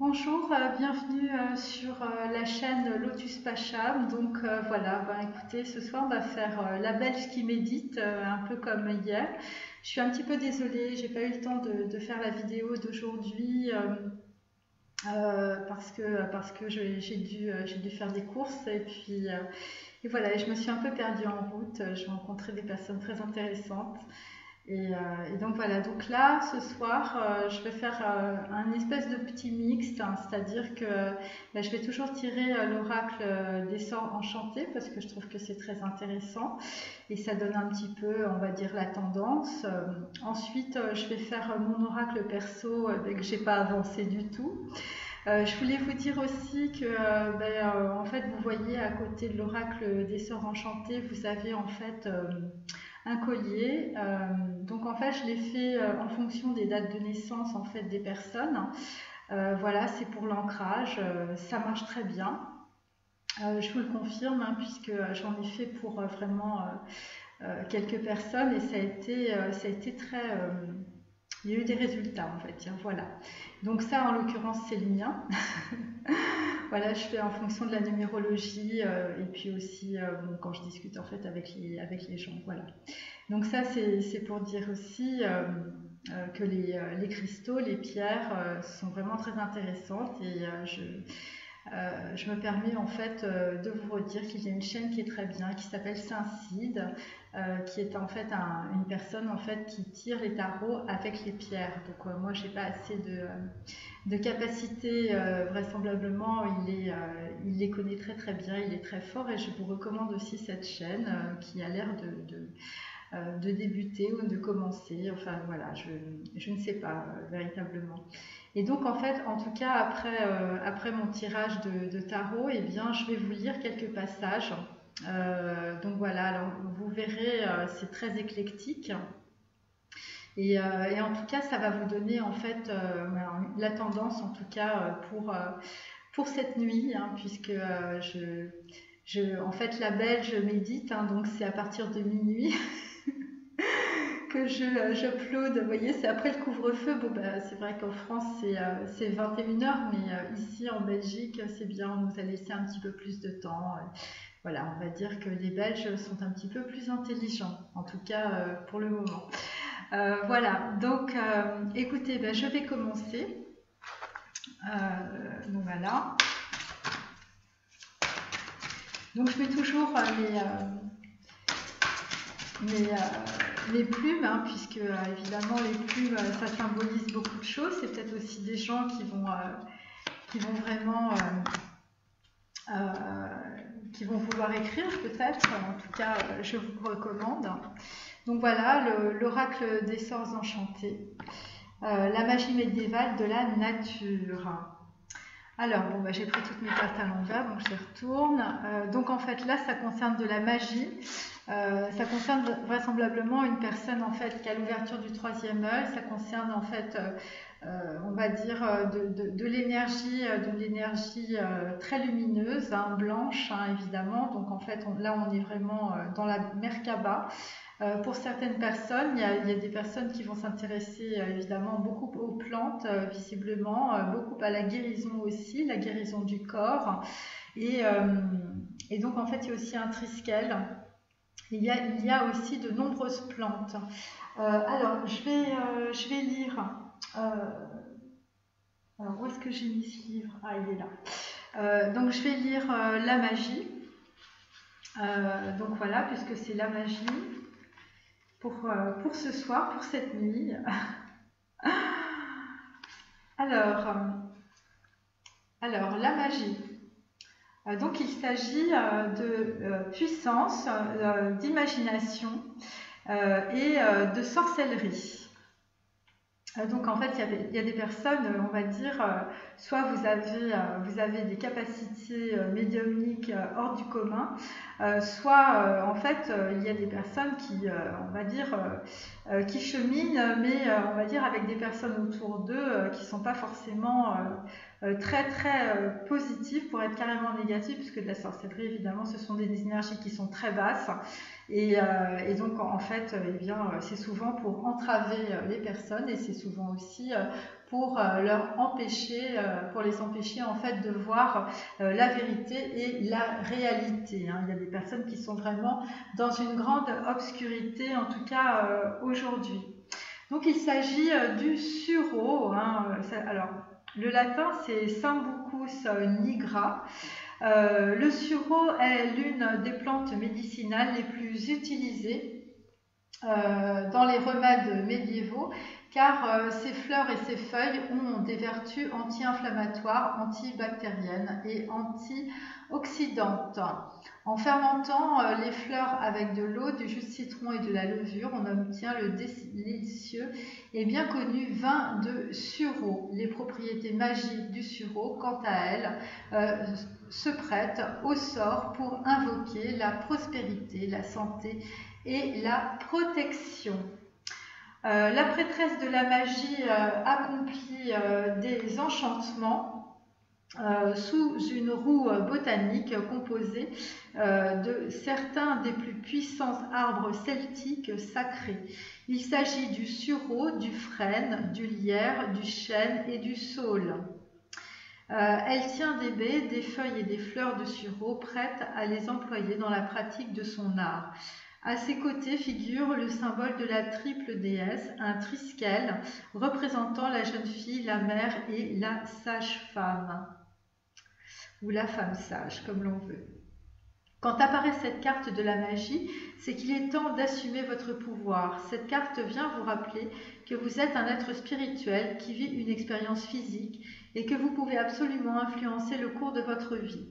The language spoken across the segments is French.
Bonjour, bienvenue sur la chaîne Lotus Pacham. Donc voilà, écoutez, ce soir on va faire la Belge qui médite, un peu comme hier. Je suis un petit peu désolée, j'ai pas eu le temps de faire la vidéo d'aujourd'hui parce que j'ai dû faire des courses et voilà, je me suis un peu perdue en route. J'ai rencontré des personnes très intéressantes. Et donc voilà, donc là ce soir je vais faire un espèce de petit mix, hein, c'est-à-dire que je vais toujours tirer l'oracle des sorts enchantés parce que je trouve que c'est très intéressant et ça donne un petit peu, on va dire, la tendance. Ensuite je vais faire mon oracle perso que j'ai pas avancé du tout. Je voulais vous dire aussi que en fait vous voyez à côté de l'oracle des sorts enchantés, vous avez en fait un collier. Donc en fait, je l'ai fait en fonction des dates de naissance en fait des personnes. Voilà, c'est pour l'ancrage. Ça marche très bien. Je vous le confirme, hein, puisque j'en ai fait pour vraiment quelques personnes et ça a été très. Il y a eu des résultats en fait. Tiens, voilà. Donc ça, en l'occurrence, c'est le mien. Voilà, je fais en fonction de la numérologie et puis aussi bon, quand je discute en fait avec les gens. Voilà. Donc ça, c'est pour dire aussi que les cristaux, les pierres sont vraiment très intéressantes et je me permets en fait de vous redire qu'il y a une chaîne qui est très bien, qui s'appelle Saint-Cide, qui est en fait une personne en fait qui tire les tarots avec les pierres. Donc moi, j'ai pas assez de capacité, vraisemblablement, il les connaît très très bien, il est très fort et je vous recommande aussi cette chaîne qui a l'air de débuter ou de commencer, enfin voilà, je ne sais pas véritablement. Et donc en fait, en tout cas, après mon tirage de tarot, eh bien, je vais vous lire quelques passages. Donc voilà, alors vous verrez, c'est très éclectique. Et en tout cas, ça va vous donner en fait la tendance, en tout cas, pour cette nuit, hein, puisque en fait, la Belge médite, hein, donc c'est à partir de minuit que j'upload. Vous voyez, c'est après le couvre-feu. Bon, c'est vrai qu'en France, c'est 21h, mais ici, en Belgique, c'est bien, on nous a laissé un petit peu plus de temps. Voilà, on va dire que les Belges sont un petit peu plus intelligents, en tout cas pour le moment. Voilà, donc écoutez, je vais commencer. Donc voilà. Donc je mets toujours mes plumes, hein, puisque évidemment les plumes, ça symbolise beaucoup de choses. C'est peut-être aussi des gens qui vont vraiment, qui vont vouloir écrire peut-être. En tout cas, je vous recommande. Donc voilà, l'oracle des sorts enchantés, la magie médiévale de la nature. Alors, bon, j'ai pris toutes mes cartes à l'envers, donc je les retourne. Donc en fait, là, ça concerne de la magie. Ça concerne vraisemblablement une personne en fait qui a l'ouverture du troisième œil. Ça concerne en fait, on va dire, de l'énergie, très lumineuse, hein, blanche, hein, évidemment. Donc en fait, là, on est vraiment dans la Merkaba. Pour certaines personnes, il y a des personnes qui vont s'intéresser évidemment beaucoup aux plantes, visiblement, beaucoup à la guérison aussi, la guérison du corps. Et, euh, et donc en fait, il y a aussi un triskel. Il y a aussi de nombreuses plantes. Alors, je vais lire. Alors, où est-ce que j'ai mis ce livre? Ah, il est là. Donc, je vais lire la magie. Donc voilà, puisque c'est la magie pour ce soir, pour cette nuit. Alors, la magie. Donc il s'agit de puissance, d'imagination et de sorcellerie. Donc en fait, il y a des personnes, on va dire, soit vous avez des capacités médiumniques hors du commun, soit en fait, il y a des personnes qui, on va dire, qui cheminent, mais on va dire avec des personnes autour d'eux qui ne sont pas forcément très très positives pour être carrément négatives, puisque de la sorcellerie, évidemment, ce sont des énergies qui sont très basses. Et donc en fait, eh bien, c'est souvent pour entraver les personnes et c'est souvent aussi pour leur empêcher, pour les empêcher en fait de voir la vérité et la réalité. Hein. Il y a des personnes qui sont vraiment dans une grande obscurité, en tout cas aujourd'hui. Donc il s'agit du sureau. Hein. Alors le latin c'est Sambucus nigra. Le sureau est l'une des plantes médicinales les plus utilisées dans les remèdes médiévaux car ses fleurs et ses feuilles ont des vertus anti-inflammatoires, antibactériennes et antioxydantes. En fermentant les fleurs avec de l'eau, du jus de citron et de la levure, on obtient le délicieux et bien connu vin de sureau. Les propriétés magiques du sureau, quant à elles, se prêtent au sort pour invoquer la prospérité, la santé et la protection. La prêtresse de la magie accomplit des enchantements sous une roue botanique composée de certains des plus puissants arbres celtiques sacrés. Il s'agit du sureau, du frêne, du lierre, du chêne et du saule. Elle tient des baies, des feuilles et des fleurs de sureau prêtes à les employer dans la pratique de son art. À ses côtés figure le symbole de la triple déesse, un triskel représentant la jeune fille, la mère et la sage-femme, ou la femme sage, comme l'on veut. Quand apparaît cette carte de la magie, c'est qu'il est temps d'assumer votre pouvoir. Cette carte vient vous rappeler que vous êtes un être spirituel qui vit une expérience physique et que vous pouvez absolument influencer le cours de votre vie.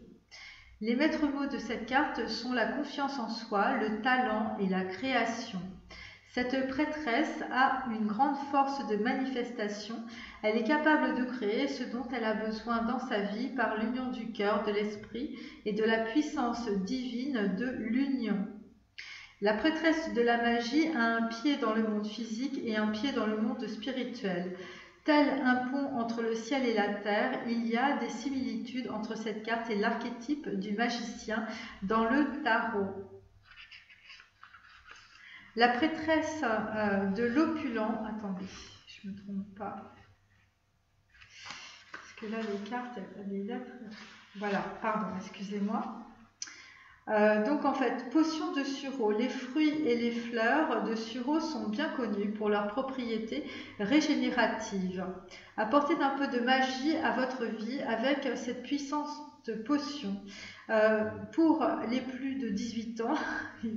Les maîtres mots de cette carte sont la confiance en soi, le talent et la création. Cette prêtresse a une grande force de manifestation. Elle est capable de créer ce dont elle a besoin dans sa vie par l'union du cœur, de l'esprit et de la puissance divine de l'union. La prêtresse de la magie a un pied dans le monde physique et un pied dans le monde spirituel. Tel un pont entre le ciel et la terre, il y a des similitudes entre cette carte et l'archétype du magicien dans le tarot. La prêtresse de l'opulent, attendez, je ne me trompe pas, parce que là les cartes, les lettres, voilà, pardon, excusez-moi. Donc en fait, potion de sureau, les fruits et les fleurs de sureau sont bien connus pour leurs propriétés régénératives. Apportez un peu de magie à votre vie avec cette puissante potion. Pour les plus de 18 ans, qui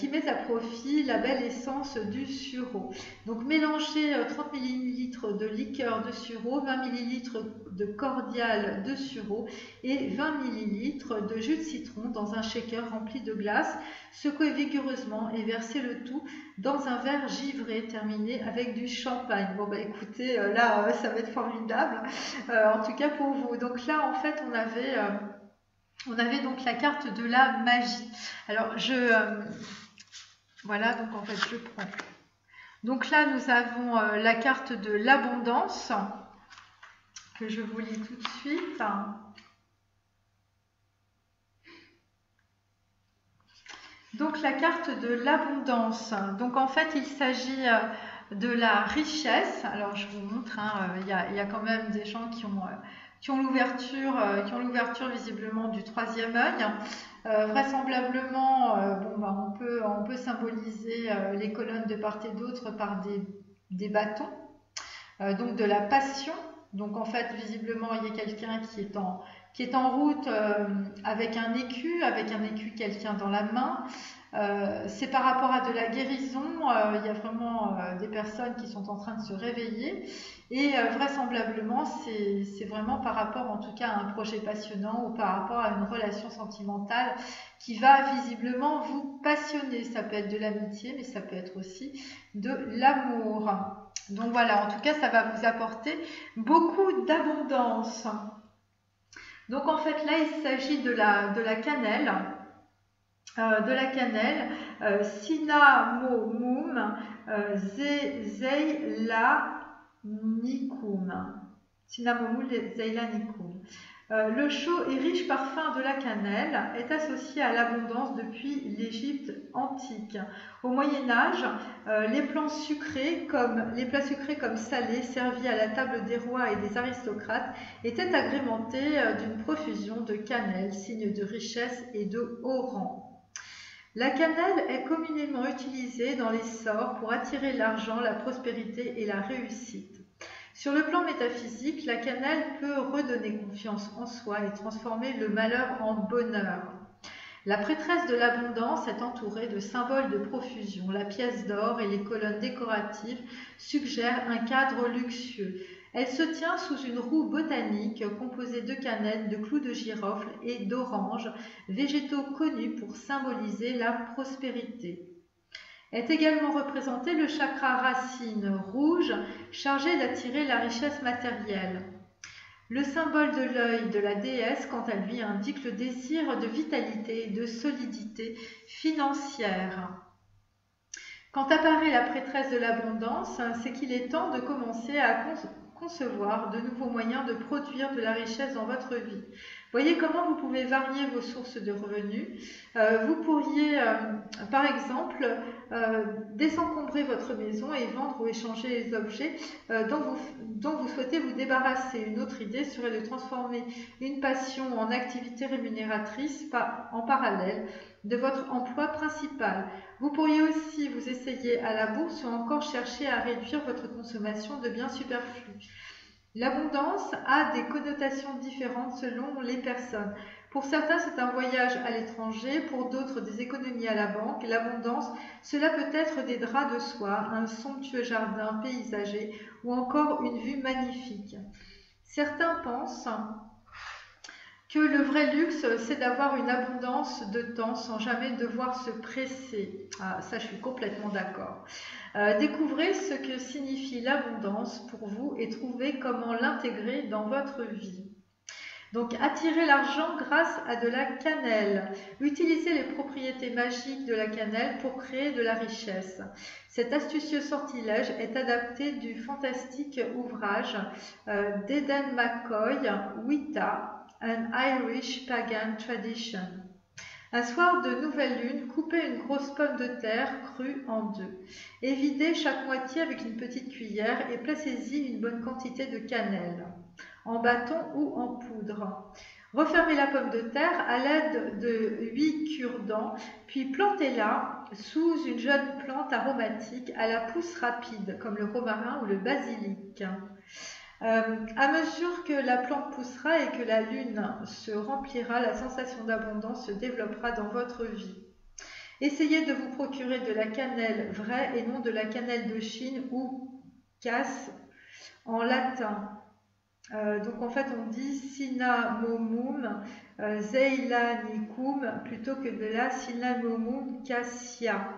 met à profit la belle essence du sureau. Donc mélangez 30 ml de liqueur de sureau, 20 ml de cordial de sureau et 20 ml de jus de citron dans un shaker rempli de glace. Secouez vigoureusement et versez le tout dans un verre givré terminé avec du champagne. Bon bah écoutez, là ça va être formidable, en tout cas pour vous. Donc là en fait on avait donc la carte de la magie. Alors voilà, donc en fait je prends. Donc là nous avons la carte de l'abondance que je vous lis tout de suite. Donc la carte de l'abondance. Donc en fait il s'agit de la richesse. Alors je vous montre, il y a quand même des gens qui ont l'ouverture visiblement du troisième œil. Vraisemblablement, on peut symboliser les colonnes de part et d'autre par des bâtons, donc de la passion. Donc en fait, visiblement, il y a quelqu'un qui est en route avec un écu quelqu'un dans la main. C'est par rapport à de la guérison, il y a vraiment des personnes qui sont en train de se réveiller et vraisemblablement c'est vraiment par rapport en tout cas à un projet passionnant ou par rapport à une relation sentimentale qui va visiblement vous passionner. Ça peut être de l'amitié mais ça peut être aussi de l'amour. Donc voilà, en tout cas ça va vous apporter beaucoup d'abondance. Donc en fait là il s'agit de la cannelle. Cinnamomum zeilanicum. Cinnamomum zeilanicum. Le chaud et riche parfum de la cannelle est associé à l'abondance depuis l'Égypte antique. Au Moyen-Âge, les plats sucrés comme salés servis à la table des rois et des aristocrates étaient agrémentés d'une profusion de cannelle, signe de richesse et de haut rang. La cannelle est communément utilisée dans les sorts pour attirer l'argent, la prospérité et la réussite. Sur le plan métaphysique, la cannelle peut redonner confiance en soi et transformer le malheur en bonheur. La prêtresse de l'abondance est entourée de symboles de profusion. La pièce d'or et les colonnes décoratives suggèrent un cadre luxueux. Elle se tient sous une roue botanique composée de cannelle, de clous de girofle et d'oranges, végétaux connus pour symboliser la prospérité. Est également représenté le chakra racine rouge, chargé d'attirer la richesse matérielle. Le symbole de l'œil de la déesse, quant à lui, indique le désir de vitalité et de solidité financière. Quand apparaît la prêtresse de l'abondance, c'est qu'il est temps de commencer à concevoir de nouveaux moyens de produire de la richesse dans votre vie. Voyez comment vous pouvez varier vos sources de revenus. Vous pourriez, par exemple, désencombrer votre maison et vendre ou échanger les objets dont vous souhaitez vous débarrasser. Une autre idée serait de transformer une passion en activité rémunératrice en parallèle de votre emploi principal. Vous pourriez aussi vous essayer à la bourse ou encore chercher à réduire votre consommation de biens superflus. L'abondance a des connotations différentes selon les personnes. Pour certains, c'est un voyage à l'étranger, pour d'autres, des économies à la banque. L'abondance, cela peut être des draps de soie, un somptueux jardin paysager ou encore une vue magnifique. Certains pensent que le vrai luxe, c'est d'avoir une abondance de temps sans jamais devoir se presser. Ah, ça, je suis complètement d'accord. Découvrez ce que signifie l'abondance pour vous et trouvez comment l'intégrer dans votre vie. Donc, attirer l'argent grâce à de la cannelle. Utilisez les propriétés magiques de la cannelle pour créer de la richesse. Cet astucieux sortilège est adapté du fantastique ouvrage d'Eden McCoy, Wicca, An Irish Pagan Tradition. Un soir de nouvelle lune, coupez une grosse pomme de terre crue en deux. Évidez chaque moitié avec une petite cuillère et placez-y une bonne quantité de cannelle, en bâton ou en poudre. Refermez la pomme de terre à l'aide de 8 cure-dents, puis plantez-la sous une jeune plante aromatique à la pousse rapide, comme le romarin ou le basilic. À mesure que la plante poussera et que la lune se remplira, la sensation d'abondance se développera dans votre vie. Essayez de vous procurer de la cannelle vraie et non de la cannelle de Chine ou casse en latin. Donc en fait on dit cinnamomum zeilanicum plutôt que de la cinnamomum cassia.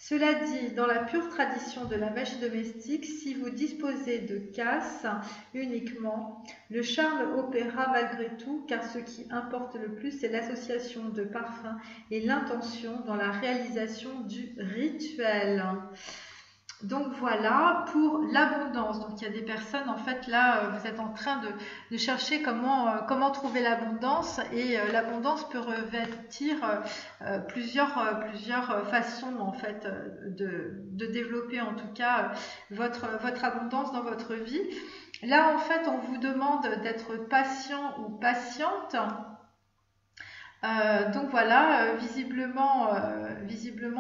Cela dit, dans la pure tradition de la magie domestique, si vous disposez de casses uniquement, le charme opérera malgré tout, car ce qui importe le plus, c'est l'association de parfums et l'intention dans la réalisation du rituel. Donc voilà pour l'abondance. Donc il y a des personnes, en fait là vous êtes en train de chercher comment trouver l'abondance, et l'abondance peut revêtir plusieurs façons en fait de développer en tout cas votre abondance dans votre vie. Là en fait on vous demande d'être patient ou patiente. Donc voilà, visiblement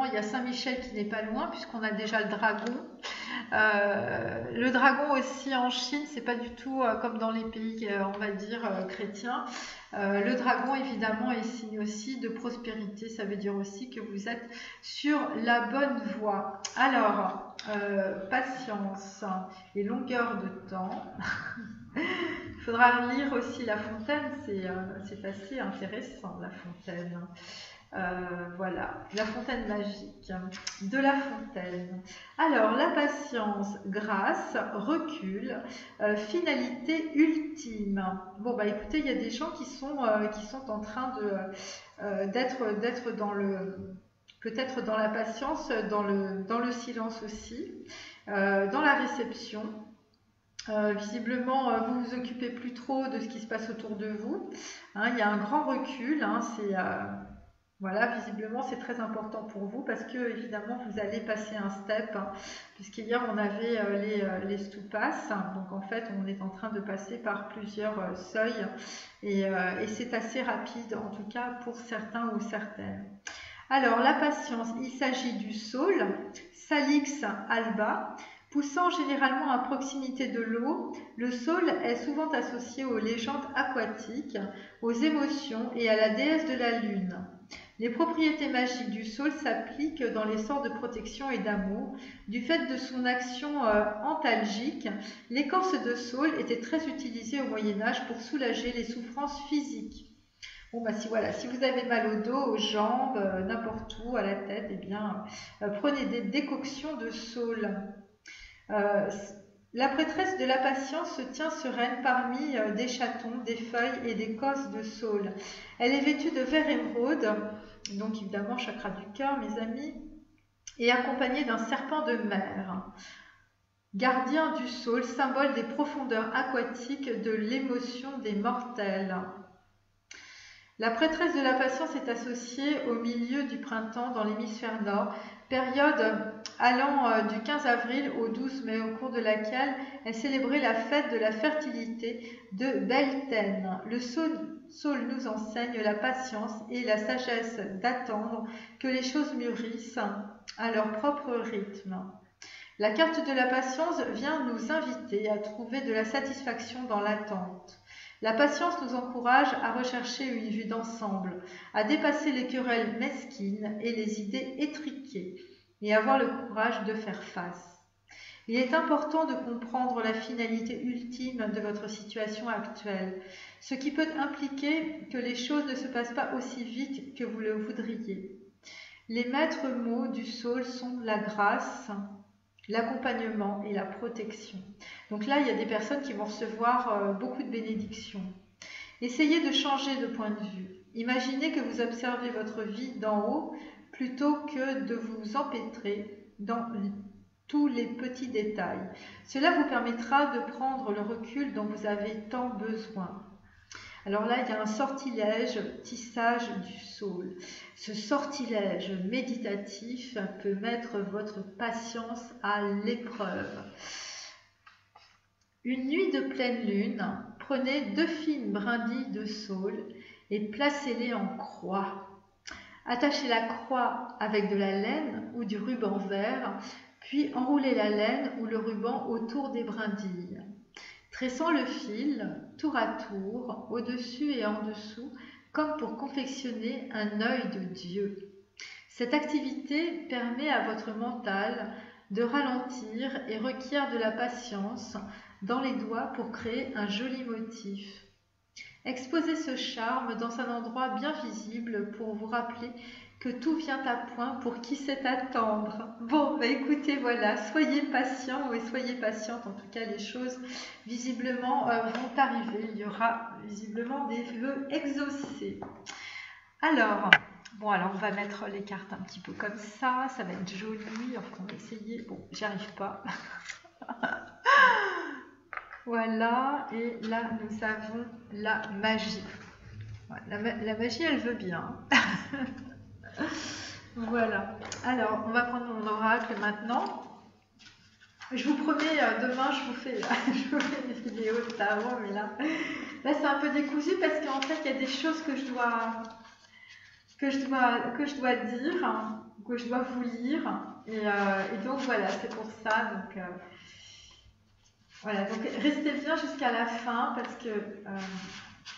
il y a Saint-Michel qui n'est pas loin puisqu'on a déjà le dragon. Le dragon aussi en Chine, c'est pas du tout comme dans les pays, on va dire, chrétiens. Le dragon, évidemment, est signe aussi de prospérité. Ça veut dire aussi que vous êtes sur la bonne voie. Alors, patience et longueur de temps. Il faudra lire aussi La Fontaine, c'est assez intéressant, La Fontaine. Voilà, La Fontaine magique, de La Fontaine. Alors, la patience, grâce, recul, finalité ultime. Bon, bah écoutez, il y a des gens qui sont en train d'être dans peut-être dans la patience, dans le silence aussi, dans la réception. Visiblement, vous vous occupez plus trop de ce qui se passe autour de vous. Hein, il y a un grand recul. Hein, voilà, visiblement, c'est très important pour vous parce que, évidemment, vous allez passer un step. Hein, puisqu'hier, on avait les stupas. Donc, en fait, on est en train de passer par plusieurs seuils. Et c'est assez rapide, en tout cas, pour certains ou certaines. Alors, la patience, il s'agit du saule, Salix alba. Poussant généralement à proximité de l'eau, le saule est souvent associé aux légendes aquatiques, aux émotions et à la déesse de la lune. Les propriétés magiques du saule s'appliquent dans les sorts de protection et d'amour. Du fait de son action antalgique, l'écorce de saule était très utilisée au Moyen-Âge pour soulager les souffrances physiques. Bon, bah, si vous avez mal au dos, aux jambes, n'importe où, à la tête, eh bien, prenez des décoctions de saule. La prêtresse de la patience se tient sereine parmi des chatons, des feuilles et des cosses de saule. Elle est vêtue de vert émeraude, donc évidemment chakra du cœur, mes amis, et accompagnée d'un serpent de mer. Gardien du saule, symbole des profondeurs aquatiques de l'émotion des mortels. La prêtresse de la patience est associée au milieu du printemps dans l'hémisphère nord, période allant du 15 avril au 12 mai, au cours de laquelle est célébrée la fête de la fertilité de Beltane. Le saule nous enseigne la patience et la sagesse d'attendre que les choses mûrissent à leur propre rythme. La carte de la patience vient nous inviter à trouver de la satisfaction dans l'attente. La patience nous encourage à rechercher une vue d'ensemble, à dépasser les querelles mesquines et les idées étriquées, et avoir le courage de faire face. Il est important de comprendre la finalité ultime de votre situation actuelle, ce qui peut impliquer que les choses ne se passent pas aussi vite que vous le voudriez. Les maîtres mots du saule sont la grâce, l'accompagnement et la protection. Donc là, il y a des personnes qui vont recevoir beaucoup de bénédictions. Essayez de changer de point de vue. Imaginez que vous observez votre vie d'en haut plutôt que de vous empêtrer dans tous les petits détails. Cela vous permettra de prendre le recul dont vous avez tant besoin. Alors là, il y a un sortilège, tissage du saule. Ce sortilège méditatif peut mettre votre patience à l'épreuve. Une nuit de pleine lune, prenez 2 fines brindilles de saule et placez-les en croix. Attachez la croix avec de la laine ou du ruban vert, puis enroulez la laine ou le ruban autour des brindilles. Tressant le fil, tour à tour, au-dessus et en dessous, comme pour confectionner un œil de Dieu. Cette activité permet à votre mental de ralentir et requiert de la patience dans les doigts pour créer un joli motif. Exposez ce charme dans un endroit bien visible pour vous rappeler que tout vient à point pour qui sait attendre. Bon, bah écoutez, voilà, soyez patients et soyez patientes. En tout cas, les choses visiblement vont arriver. Il y aura visiblement des vœux exaucés. Alors, bon, alors on va mettre les cartes un petit peu comme ça. Ça va être joli. Enfin, on va essayer. Bon, j'y arrive pas. Voilà, et là, nous avons la magie. La magie, elle veut bien. Voilà. Alors, on va prendre mon oracle maintenant. Je vous promets, demain, je vous fais une vidéo de tarot, mais là c'est un peu décousu parce qu'en fait, il y a des choses que je dois dire, que je dois vous lire, Et donc voilà, c'est pour ça. Donc, voilà, donc restez bien jusqu'à la fin parce que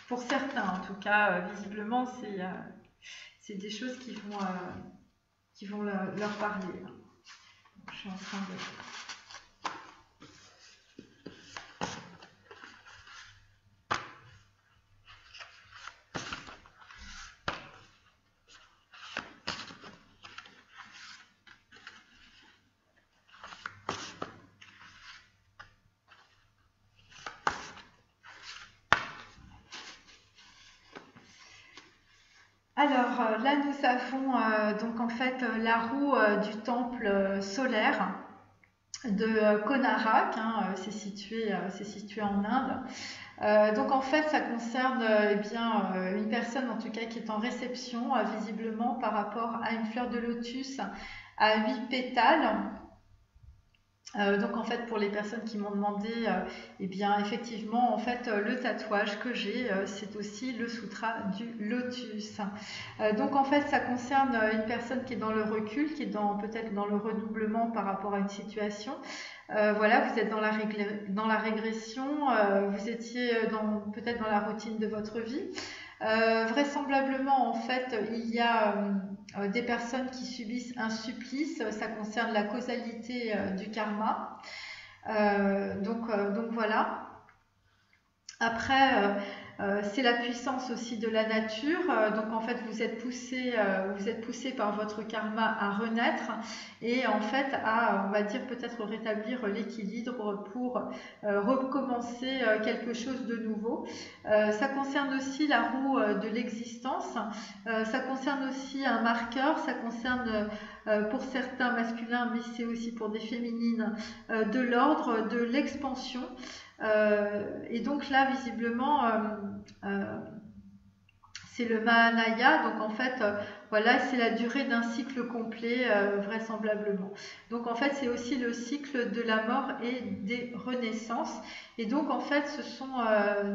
pour certains, en tout cas, visiblement, c'est des choses qui vont leur parler. Je suis en train de... Alors là, nous avons donc en fait la roue du temple solaire de Konarak, hein, c'est situé en Inde. Donc en fait, ça concerne eh bien, une personne en tout cas qui est en réception, visiblement par rapport à une fleur de lotus à 8 pétales. Donc en fait pour les personnes qui m'ont demandé, eh bien effectivement en fait le tatouage que j'ai c'est aussi le sutra du lotus. Donc en fait ça concerne une personne qui est dans le recul, qui est peut-être dans le redoublement par rapport à une situation. Voilà, vous êtes dans la régression, vous étiez peut-être dans la routine de votre vie. Vraisemblablement, en fait, il y a des personnes qui subissent un supplice. Ça concerne la causalité du karma. Donc voilà. Après, c'est la puissance aussi de la nature. Donc en fait, vous êtes poussé par votre karma à renaître et en fait à, on va dire, peut-être rétablir l'équilibre pour recommencer quelque chose de nouveau. Ça concerne aussi la roue de l'existence. Ça concerne aussi un marqueur. Ça concerne pour certains masculins, mais c'est aussi pour des féminines, de l'ordre, de l'expansion. Et donc là, visiblement, c'est le Mahanaya, donc en fait, voilà, c'est la durée d'un cycle complet, vraisemblablement. Donc en fait, c'est aussi le cycle de la mort et des renaissances. Et donc en fait, ce sont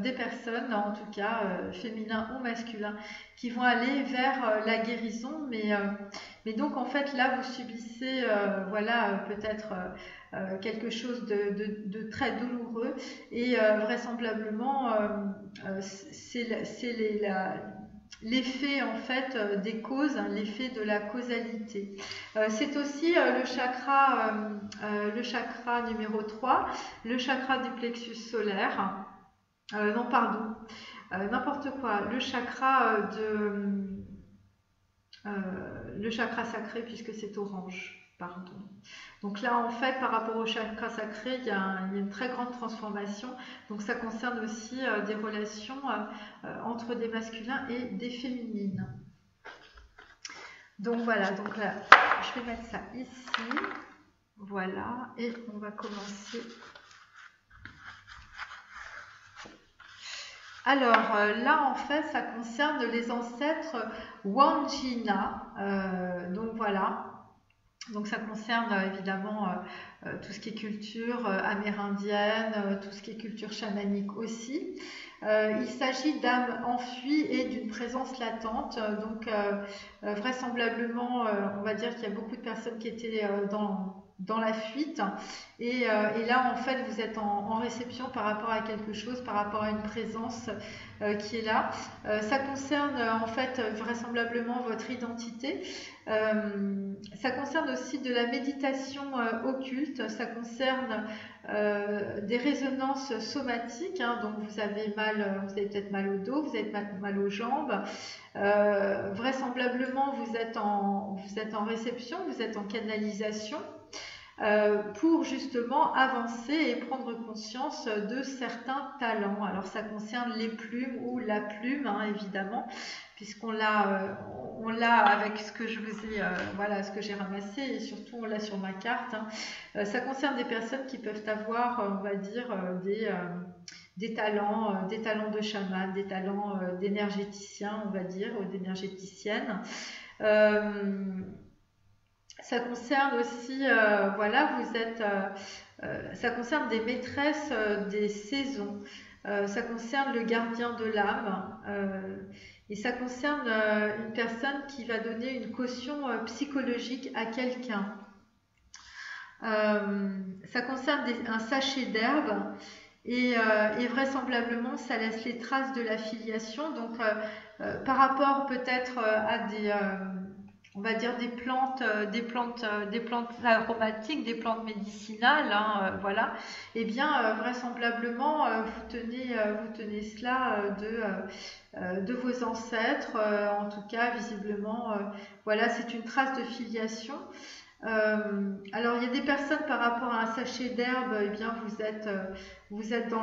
des personnes, en tout cas féminins ou masculins, qui vont aller vers la guérison. Mais donc en fait, là, vous subissez, voilà, peut-être quelque chose de très douloureux. Et vraisemblablement, c'est l'effet en fait des causes, l'effet de la causalité. C'est aussi le chakra numéro 3, le chakra du plexus solaire. Non, pardon, n'importe quoi, le chakra sacré puisque c'est orange. Pardon. Donc là, en fait, par rapport au chakra sacré, il y a une très grande transformation. Donc ça concerne aussi des relations entre des masculins et des féminines. Donc voilà, donc là, je vais mettre ça ici. Voilà, et on va commencer. Alors là, en fait, ça concerne les ancêtres Wangina. Donc voilà. Donc ça concerne évidemment tout ce qui est culture amérindienne, tout ce qui est culture chamanique aussi. Il s'agit d'âmes enfuies et d'une présence latente. Donc vraisemblablement, on va dire qu'il y a beaucoup de personnes qui étaient dans la fuite. Et là, en fait, vous êtes en réception par rapport à quelque chose, par rapport à une présence qui est là. Ça concerne en fait vraisemblablement votre identité. Ça concerne aussi de la méditation occulte, ça concerne des résonances somatiques, hein, donc vous avez peut-être mal au dos, vous avez mal aux jambes, vraisemblablement vous êtes en réception, vous êtes en canalisation. Pour justement avancer et prendre conscience de certains talents. Alors ça concerne les plumes ou la plume, hein, évidemment, puisqu'on l'a avec ce que je vous ai, voilà, ce que j'ai ramassé, et surtout on l'a sur ma carte. Hein. Ça concerne des personnes qui peuvent avoir, on va dire, des talents de chaman, des talents d'énergéticien, on va dire, ou d'énergéticienne. Ça concerne aussi, voilà, ça concerne des maîtresses des saisons. Ça concerne le gardien de l'âme. Et ça concerne une personne qui va donner une caution psychologique à quelqu'un. Ça concerne un sachet d'herbe et vraisemblablement ça laisse les traces de la filiation. Donc par rapport peut-être à on va dire des plantes aromatiques, des plantes médicinales, hein, voilà. Eh bien, vraisemblablement, vous tenez cela de vos ancêtres. En tout cas, visiblement, voilà, c'est une trace de filiation. Alors, il y a des personnes par rapport à un sachet d'herbe, eh bien, vous êtes dans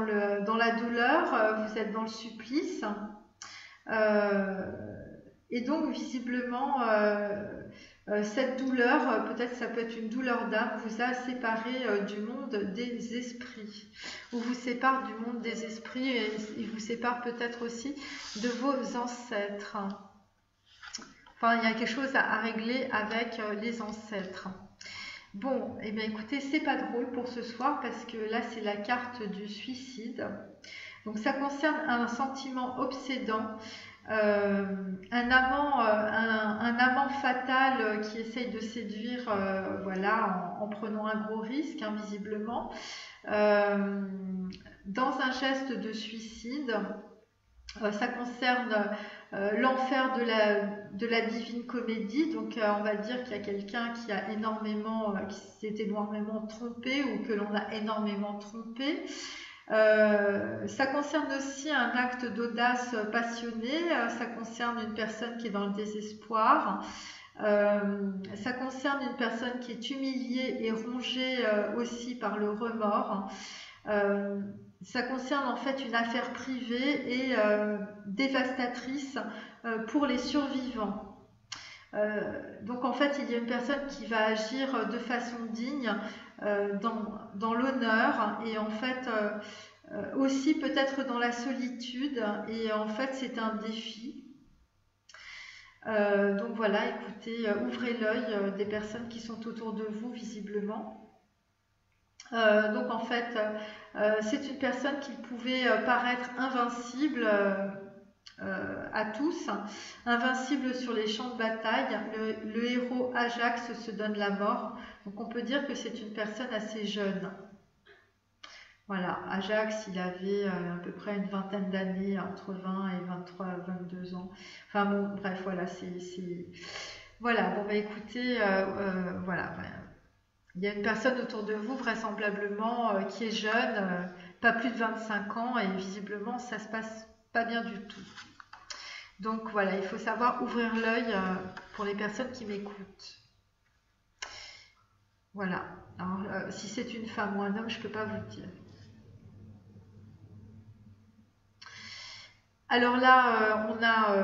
la douleur, vous êtes dans le supplice. Et donc, visiblement, cette douleur, peut-être ça peut être une douleur d'âme, vous a séparé du monde des esprits, ou vous sépare du monde des esprits et vous sépare peut-être aussi de vos ancêtres. Enfin, il y a quelque chose à régler avec les ancêtres. Bon, et bien écoutez, c'est pas drôle pour ce soir parce que là, c'est la carte du suicide. Donc, ça concerne un sentiment obsédant. Un amant fatal qui essaye de séduire voilà, en prenant un gros risque, hein, visiblement, dans un geste de suicide. Ça concerne l'enfer de la divine comédie. Donc on va dire qu'il y a quelqu'un qui s'est énormément trompé ou que l'on a énormément trompé. Ça concerne aussi un acte d'audace passionné, ça concerne une personne qui est dans le désespoir, ça concerne une personne qui est humiliée et rongée aussi par le remords. Ça concerne en fait une affaire privée et dévastatrice pour les survivants. Donc en fait il y a une personne qui va agir de façon digne dans l'honneur et en fait aussi peut-être dans la solitude et en fait c'est un défi. Donc voilà, écoutez, ouvrez l'œil des personnes qui sont autour de vous visiblement. Donc en fait c'est une personne qui pouvait paraître invincible à tous, invincible sur les champs de bataille. Le héros Ajax se donne la mort, donc on peut dire que c'est une personne assez jeune. Voilà, Ajax, il avait à peu près une vingtaine d'années, entre 20 et 23, 22 ans. Enfin bon, bref, voilà, Voilà, bon bah écoutez, voilà, il y a une personne autour de vous, vraisemblablement, qui est jeune, pas plus de 25 ans, et visiblement, ça se passe pas bien du tout. Donc voilà, il faut savoir ouvrir l'œil pour les personnes qui m'écoutent. Voilà, alors si c'est une femme ou un homme, je ne peux pas vous le dire. Alors là, on a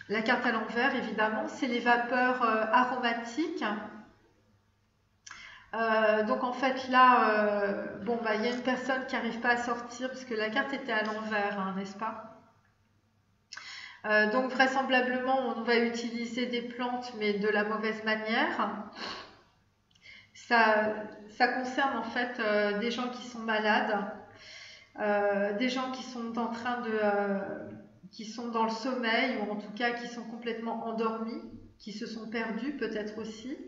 la carte à l'envers, évidemment, c'est les vapeurs aromatiques. Donc en fait là, bon bah il y a une personne qui n'arrive pas à sortir parce que la carte était à l'envers, hein, n'est-ce pas? Donc vraisemblablement on va utiliser des plantes mais de la mauvaise manière. Ça concerne en fait des gens qui sont malades, des gens qui sont en train qui sont dans le sommeil ou en tout cas qui sont complètement endormis, qui se sont perdus peut-être aussi.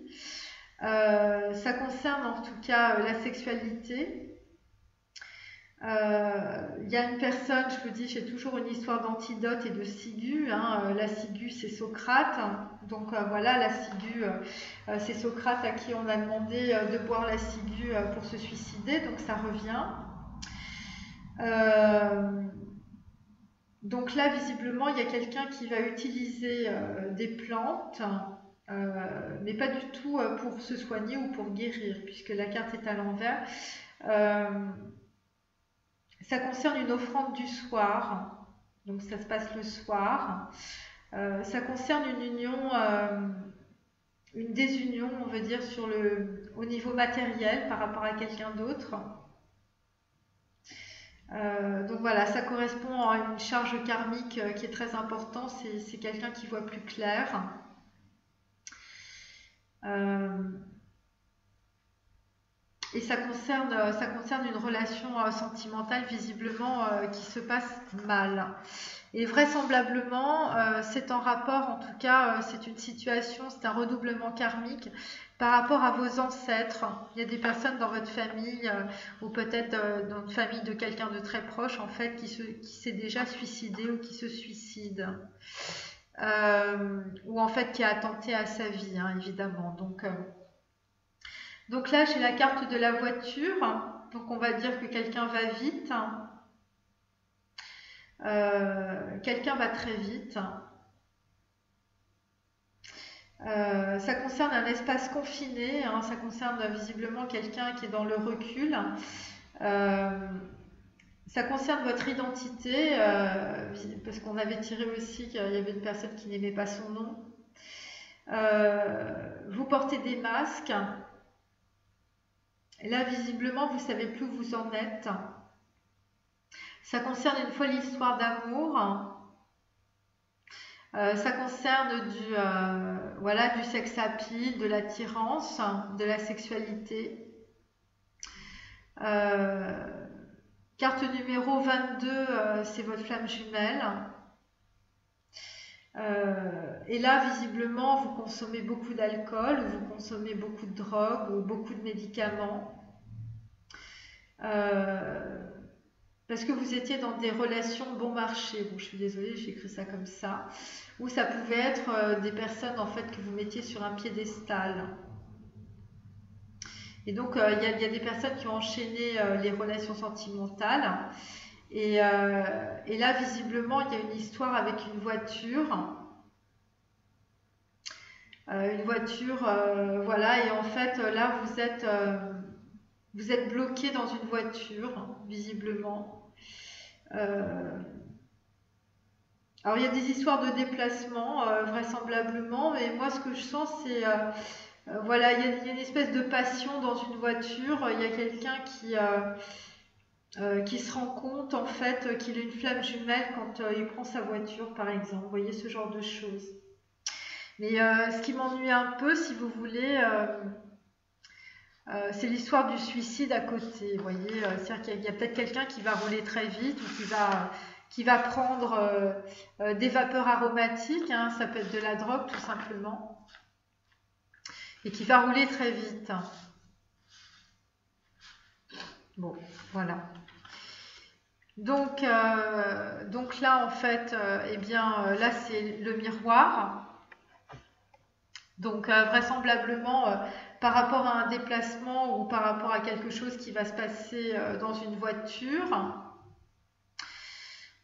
Ça concerne en tout cas la sexualité. Il y a une personne, je vous dis, j'ai toujours une histoire d'antidote et de ciguë, hein. La ciguë c'est Socrate, donc voilà, la ciguë c'est Socrate à qui on a demandé de boire la ciguë pour se suicider, donc ça revient. Donc là visiblement il y a quelqu'un qui va utiliser des plantes, mais pas du tout pour se soigner ou pour guérir, puisque la carte est à l'envers. Ça concerne une offrande du soir, donc ça se passe le soir. Ça concerne une union, une désunion, on veut dire, au niveau matériel par rapport à quelqu'un d'autre. Donc voilà, ça correspond à une charge karmique qui est très importante, c'est quelqu'un qui voit plus clair. Et ça concerne une relation sentimentale visiblement qui se passe mal. Et vraisemblablement, c'est en rapport, en tout cas, c'est une situation, c'est un redoublement karmique par rapport à vos ancêtres. Il y a des personnes dans votre famille, ou peut-être dans une famille de quelqu'un de très proche, en fait, qui s'est déjà suicidé ou qui se suicide. Ou en fait qui a attenté à sa vie, hein, évidemment. Donc là, j'ai la carte de la voiture. Donc on va dire que quelqu'un va vite. Quelqu'un va très vite. Ça concerne un espace confiné, hein, ça concerne visiblement quelqu'un qui est dans le recul. Ça concerne votre identité, parce qu'on avait tiré aussi qu'il y avait une personne qui n'aimait pas son nom. Vous portez des masques. Et là, visiblement, vous ne savez plus où vous en êtes. Ça concerne une folle histoire d'amour. Ça concerne du sex appeal, de l'attirance, de la sexualité. Carte numéro 22, c'est votre flamme jumelle. Et là, visiblement, vous consommez beaucoup d'alcool, ou vous consommez beaucoup de drogue, ou beaucoup de médicaments. Parce que vous étiez dans des relations bon marché. Bon, je suis désolée, j'ai écrit ça comme ça. Ou ça pouvait être des personnes en fait que vous mettiez sur un piédestal. Et donc, il y a des personnes qui ont enchaîné les relations sentimentales. Et là, visiblement, il y a une histoire avec une voiture. Voilà. Et en fait, là, vous êtes bloqué dans une voiture, visiblement. Alors, il y a des histoires de déplacement, vraisemblablement. Mais moi, ce que je sens, c'est... voilà, il y a une espèce de passion dans une voiture. Il y a quelqu'un qui se rend compte en fait qu'il a une flamme jumelle quand il prend sa voiture, par exemple. Vous voyez, ce genre de choses. Mais ce qui m'ennuie un peu, si vous voulez, c'est l'histoire du suicide à côté. Vous voyez, c'est-à-dire qu'il y a peut-être quelqu'un qui va rouler très vite ou qui va prendre des vapeurs aromatiques, hein, ça peut être de la drogue tout simplement, et qui va rouler très vite. Bon, voilà. Donc là, en fait, là, c'est le miroir. Donc, vraisemblablement, par rapport à un déplacement ou par rapport à quelque chose qui va se passer dans une voiture.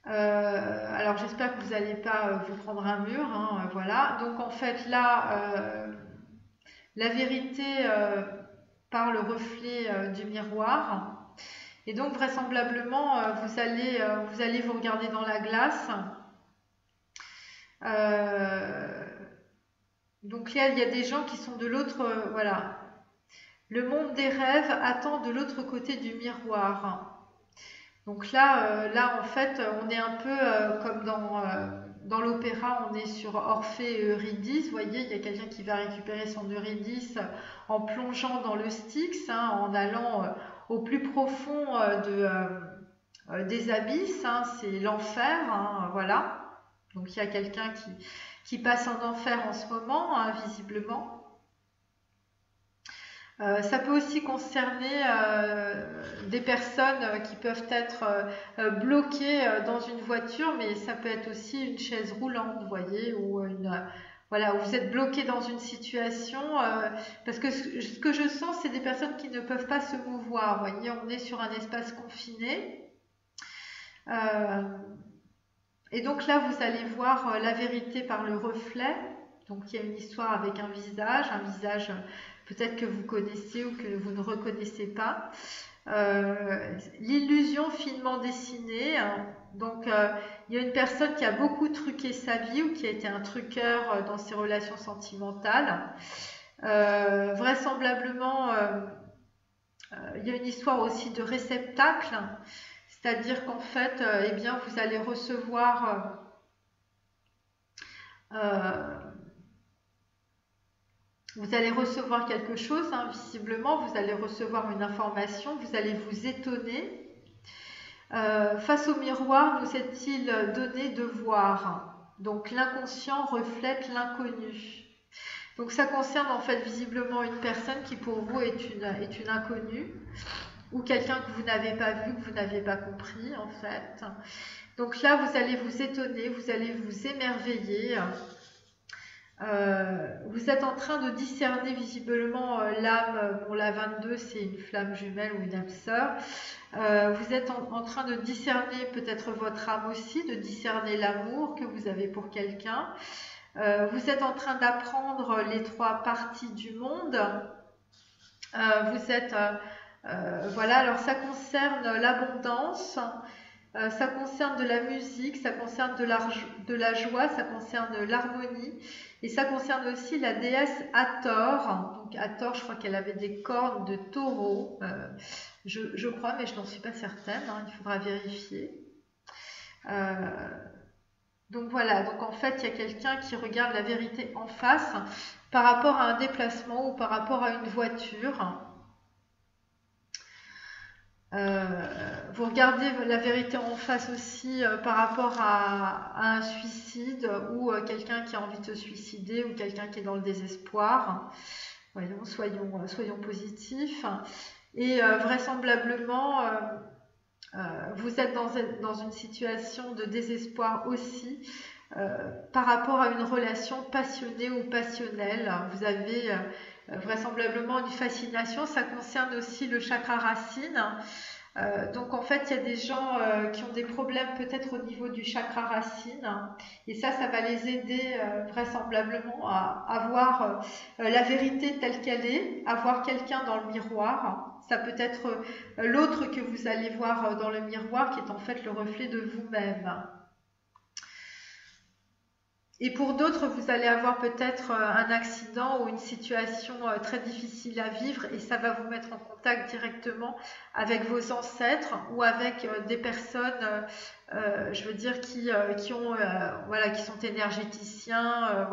Alors, j'espère que vous n'allez pas vous prendre un mur, hein, voilà. Donc, en fait, là, la vérité par le reflet du miroir. Et donc, vraisemblablement, vous allez vous regarder dans la glace. Donc là, il y a des gens qui sont de l'autre... voilà. Le monde des rêves attend de l'autre côté du miroir. Donc là, en fait, on est un peu comme dans l'opéra, on est sur Orphée et Eurydice. Vous voyez, il y a quelqu'un qui va récupérer son Eurydice en plongeant dans le Styx, hein, en allant au plus profond des abysses. Hein, c'est l'enfer, hein, voilà. Donc il y a quelqu'un qui passe en enfer en ce moment, hein, visiblement. Ça peut aussi concerner des personnes qui peuvent être bloquées dans une voiture, mais ça peut être aussi une chaise roulante, vous voyez, ou voilà, où vous êtes bloqué dans une situation, parce que ce que je sens, c'est des personnes qui ne peuvent pas se mouvoir, vous voyez, on est sur un espace confiné. Et donc là, vous allez voir la vérité par le reflet. Donc il y a une histoire avec un visage peut-être que vous connaissez ou que vous ne reconnaissez pas. L'illusion finement dessinée. Hein. Donc il y a une personne qui a beaucoup truqué sa vie ou qui a été un truqueur dans ses relations sentimentales. Vraisemblablement, il y a une histoire aussi de réceptacle. C'est-à-dire qu'en fait, vous allez recevoir quelque chose, hein, visiblement, vous allez recevoir une information, vous allez vous étonner. Face au miroir, nous est-il donné de voir? Donc l'inconscient reflète l'inconnu. Donc ça concerne en fait visiblement une personne qui pour vous est une inconnue, ou quelqu'un que vous n'avez pas vu, que vous n'avez pas compris en fait. Donc là, vous allez vous étonner, vous allez vous émerveiller. Vous êtes en train de discerner visiblement l'âme. Bon, la 22, c'est une flamme jumelle ou une âme sœur. Vous êtes en train de discerner peut-être votre âme aussi, de discerner l'amour que vous avez pour quelqu'un. Vous êtes en train d'apprendre les trois parties du monde. Vous êtes... voilà, alors ça concerne l'abondance, ça concerne de la musique, ça concerne de la joie, ça concerne l'harmonie, et ça concerne aussi la déesse Hathor. Donc Hathor, je crois qu'elle avait des cornes de taureau, je crois, mais je n'en suis pas certaine, hein, il faudra vérifier. Donc voilà, donc en fait, il y a quelqu'un qui regarde la vérité en face par rapport à un déplacement ou par rapport à une voiture. Vous regardez la vérité en face aussi par rapport à un suicide ou quelqu'un qui a envie de se suicider ou quelqu'un qui est dans le désespoir. Voyons, soyons positifs. Et vraisemblablement, vous êtes dans une situation de désespoir aussi par rapport à une relation passionnée ou passionnelle. Vous avez vraisemblablement une fascination. Ça concerne aussi le chakra racine. Donc en fait, il y a des gens qui ont des problèmes peut-être au niveau du chakra racine, et ça va les aider vraisemblablement à voir la vérité telle qu'elle est, à voir quelqu'un dans le miroir. Ça peut être l'autre que vous allez voir dans le miroir qui est en fait le reflet de vous-même. Et pour d'autres, vous allez avoir peut-être un accident ou une situation très difficile à vivre, et ça va vous mettre en contact directement avec vos ancêtres ou avec des personnes, je veux dire, qui sont énergéticiens,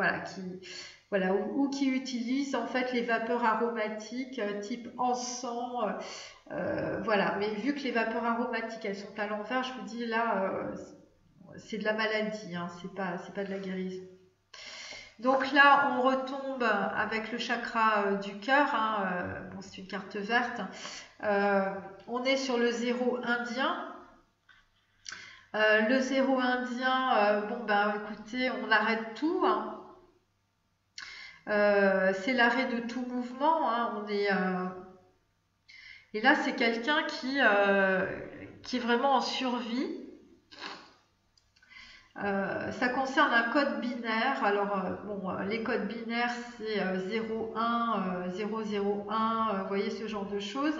ou qui utilisent en fait les vapeurs aromatiques type encens. Voilà, mais vu que les vapeurs aromatiques elles sont à l'envers, je vous dis là, c'est de la maladie, hein, c'est pas de la guérison. Donc là, on retombe avec le chakra du cœur, hein, bon, c'est une carte verte. On est sur le zéro indien. Le zéro indien, écoutez, on arrête tout, hein. C'est l'arrêt de tout mouvement, hein. Et là, c'est quelqu'un qui est vraiment en survie. Ça concerne un code binaire. Alors, les codes binaires, c'est 0, 1, 0, 0, 1, vous voyez ce genre de choses.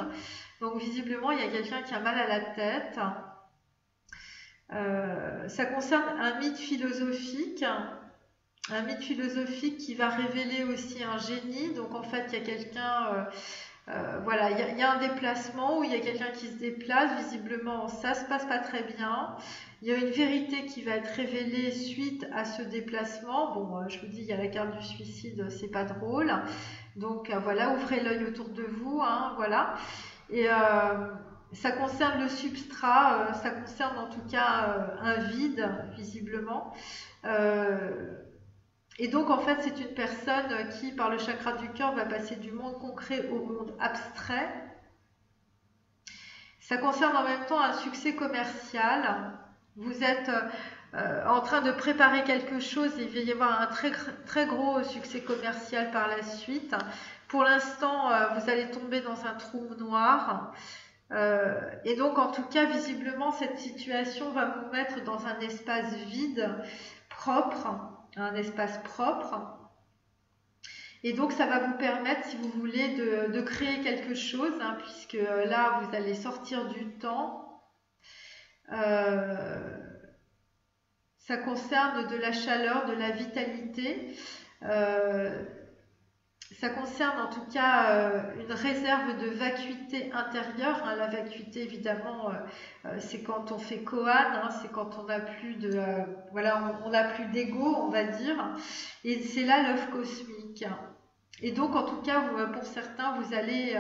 Donc, visiblement, il y a quelqu'un qui a mal à la tête. Ça concerne un mythe philosophique qui va révéler aussi un génie. Donc, en fait, il y a quelqu'un... il y a un déplacement où il y a quelqu'un qui se déplace. Visiblement, ça se passe pas très bien. Il y a une vérité qui va être révélée suite à ce déplacement. Bon, je vous dis, il y a la carte du suicide, c'est pas drôle. Donc voilà, ouvrez l'œil autour de vous, hein, voilà. Et ça concerne le substrat, ça concerne en tout cas un vide, visiblement. Et donc en fait, c'est une personne qui, par le chakra du cœur, va passer du monde concret au monde abstrait. Ça concerne en même temps un succès commercial. Vous êtes en train de préparer quelque chose et il va y avoir un très, très gros succès commercial par la suite. Pour l'instant, vous allez tomber dans un trou noir. Et donc, en tout cas, visiblement, cette situation va vous mettre dans un espace vide, propre, un espace propre. Et donc, ça va vous permettre, si vous voulez, de créer quelque chose, hein, puisque là, vous allez sortir du temps. Ça concerne de la chaleur, de la vitalité. Ça concerne en tout cas une réserve de vacuité intérieure. Hein. La vacuité, évidemment, c'est quand on fait koan, hein, c'est quand on n'a plus on n'a plus d'ego, on va dire. Et c'est là l'œuf cosmique. Et donc, en tout cas, pour certains, vous allez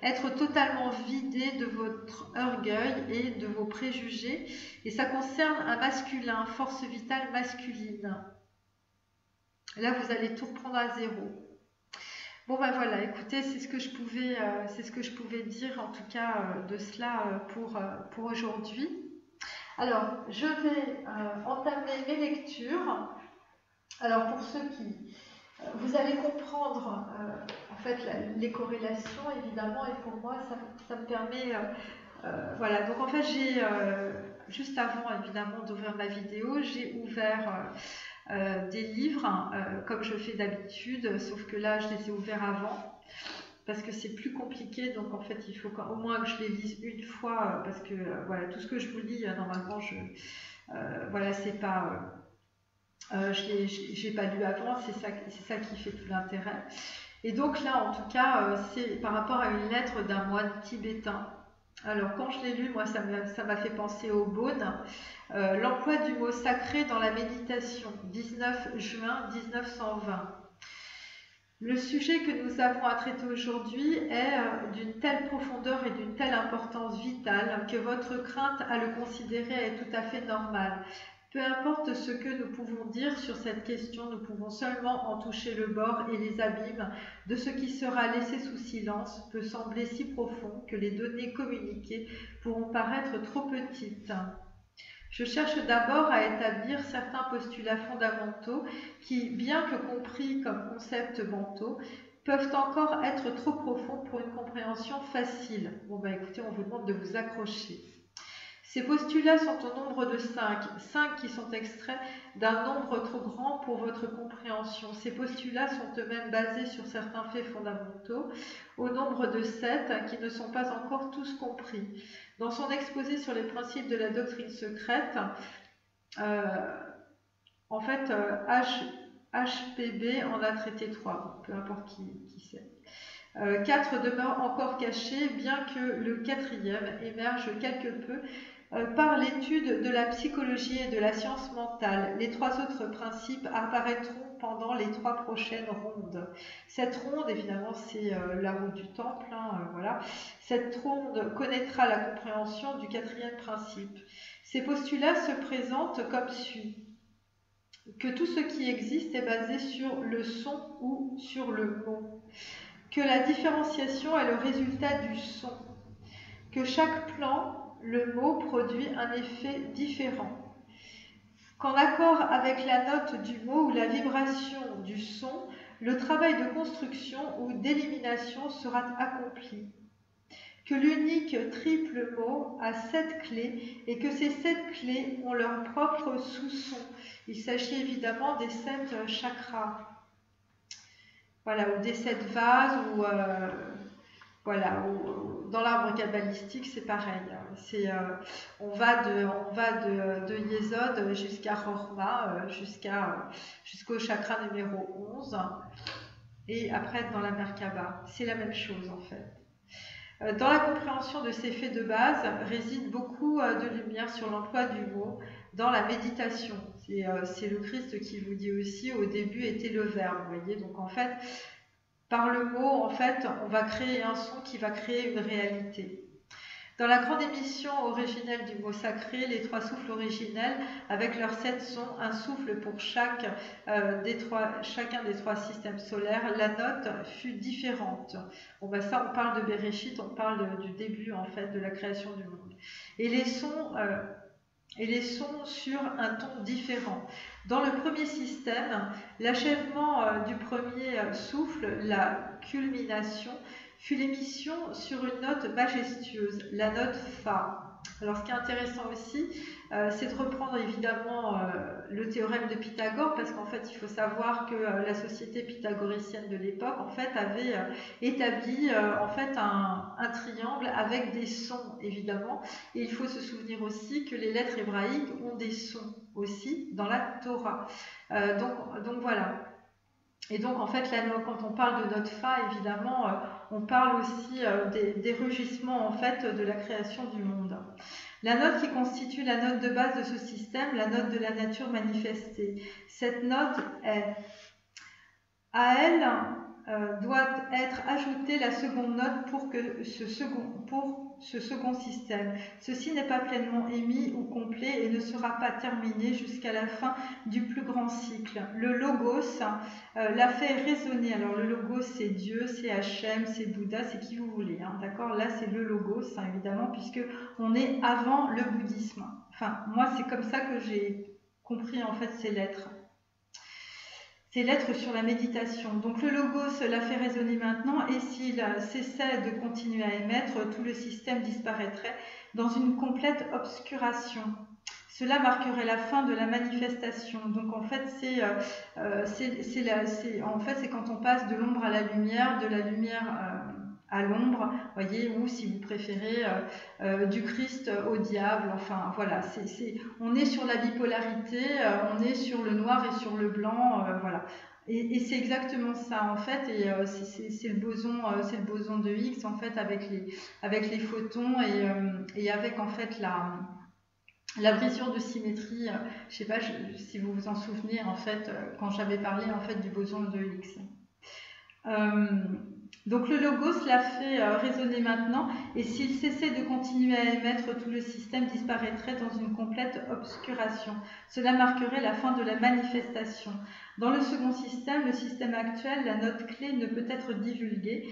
être totalement vidé de votre orgueil et de vos préjugés. Et ça concerne un masculin, force vitale masculine. Là, vous allez tout reprendre à zéro. Bon ben voilà, écoutez, c'est ce que je pouvais dire en tout cas de cela pour aujourd'hui. Alors, je vais entamer mes lectures. Alors pour ceux qui... vous allez comprendre en fait les corrélations évidemment, et pour moi ça me permet... voilà, donc en fait j'ai, juste avant évidemment d'ouvrir ma vidéo, j'ai ouvert... des livres, comme je fais d'habitude, sauf que là je les ai ouverts avant parce que c'est plus compliqué, donc en fait il faut au moins que je les lise une fois parce que voilà, tout ce que je vous lis normalement voilà, c'est pas j'ai pas lu avant, c'est ça qui fait tout l'intérêt. Et donc là en tout cas c'est par rapport à une lettre d'un moine tibétain. Alors quand je l'ai lu, moi ça m'a fait penser au Beaune. L'emploi du mot sacré dans la méditation, 19 juin 1920. Le sujet que nous avons à traiter aujourd'hui est d'une telle profondeur et d'une telle importance vitale que votre crainte à le considérer est tout à fait normale. Peu importe ce que nous pouvons dire sur cette question, nous pouvons seulement en toucher le bord, et les abîmes de ce qui sera laissé sous silence peut sembler si profond que les données communiquées pourront paraître trop petites. Je cherche d'abord à établir certains postulats fondamentaux qui, bien que compris comme concepts mentaux, peuvent encore être trop profonds pour une compréhension facile. Bon bah écoutez, on vous demande de vous accrocher. Ces postulats sont au nombre de 5 qui sont extraits d'un nombre trop grand pour votre compréhension. Ces postulats sont eux-mêmes basés sur certains faits fondamentaux, au nombre de 7 qui ne sont pas encore tous compris. Dans son exposé sur les principes de la doctrine secrète, en fait, HPB en a traité 3, peu importe qui c'est. 4 demeurent encore cachés, bien que le 4e émerge quelque peu par l'étude de la psychologie et de la science mentale. Les 3 autres principes apparaîtront pendant les 3 prochaines rondes. Cette ronde, évidemment, c'est la roue du temple, voilà. Cette ronde connaîtra la compréhension du 4e principe. Ces postulats se présentent comme suit. Que tout ce qui existe est basé sur le son ou sur le mot. Que la différenciation est le résultat du son. Que chaque plan, le mot produit un effet différent. Qu'en accord avec la note du mot ou la vibration du son, le travail de construction ou d'élimination sera accompli. Que l'unique triple mot a 7 clés et que ces 7 clés ont leur propre sous-son. Il s'agit évidemment des 7 chakras. Voilà, ou des 7 vases, ou voilà, dans l'arbre kabbalistique, c'est pareil. On va de Yesod jusqu'à Rorma, jusqu'au chakra numéro 11, et après dans la Merkaba. C'est la même chose en fait. Dans la compréhension de ces faits de base réside beaucoup de lumière sur l'emploi du mot dans la méditation. C'est le Christ qui vous dit aussi, au début était le Verbe, vous voyez. Donc en fait, par le mot, en fait, on va créer un son qui va créer une réalité. Dans la grande émission originelle du mot sacré, les 3 souffles originels, avec leurs 7 sons, un souffle pour chacun des 3 systèmes solaires, la note fut différente. Bon, ben ça, on parle de Bereshit, on parle du début, en fait, de la création du monde. Et les sons sur un ton différent. Dans le premier système, l'achèvement du premier souffle, la culmination, fut l'émission sur une note majestueuse, la note Fa. Alors ce qui est intéressant aussi, c'est de reprendre évidemment le théorème de Pythagore, parce qu'en fait il faut savoir que la société pythagoricienne de l'époque en fait avait établi en fait un triangle avec des sons évidemment, et il faut se souvenir aussi que les lettres hébraïques ont des sons aussi dans la Torah. Donc voilà. Et donc en fait là, quand on parle de note Fa, évidemment, on parle aussi des rugissements en fait de la création du monde. La note qui constitue la note de base de ce système, la note de la nature manifestée. Cette note est à elle doit être ajoutée la seconde note pour ce second système. Ceci n'est pas pleinement émis ou complet et ne sera pas terminé jusqu'à la fin du plus grand cycle. Le logos l'a fait résonner. Alors le logos, c'est Dieu, c'est Hachem, c'est Bouddha, c'est qui vous voulez. Hein, d'accord? Là, c'est le logos, hein, évidemment, puisque on est avant le bouddhisme. Enfin, moi, c'est comme ça que j'ai compris en fait ces lettres. Ces lettres sur la méditation. Donc le logos l'a fait résonner maintenant et s'il cessait de continuer à émettre, tout le système disparaîtrait dans une complète obscuration. Cela marquerait la fin de la manifestation. Donc en fait, c'est quand on passe de l'ombre à la lumière, de la lumière à l'ombre, voyez, ou si vous préférez du Christ au diable. Enfin voilà, on est sur la bipolarité, on est sur le noir et sur le blanc, voilà. Et c'est exactement ça en fait, et c'est le boson de Higgs en fait avec les photons et avec en fait la brisure de symétrie. Je sais pas si vous vous en souvenez en fait quand j'avais parlé en fait du boson de Higgs. Donc le logos l'a fait résonner maintenant et s'il cessait de continuer à émettre, tout le système disparaîtrait dans une complète obscuration. Cela marquerait la fin de la manifestation. Dans le second système, le système actuel, la note clé ne peut être divulguée.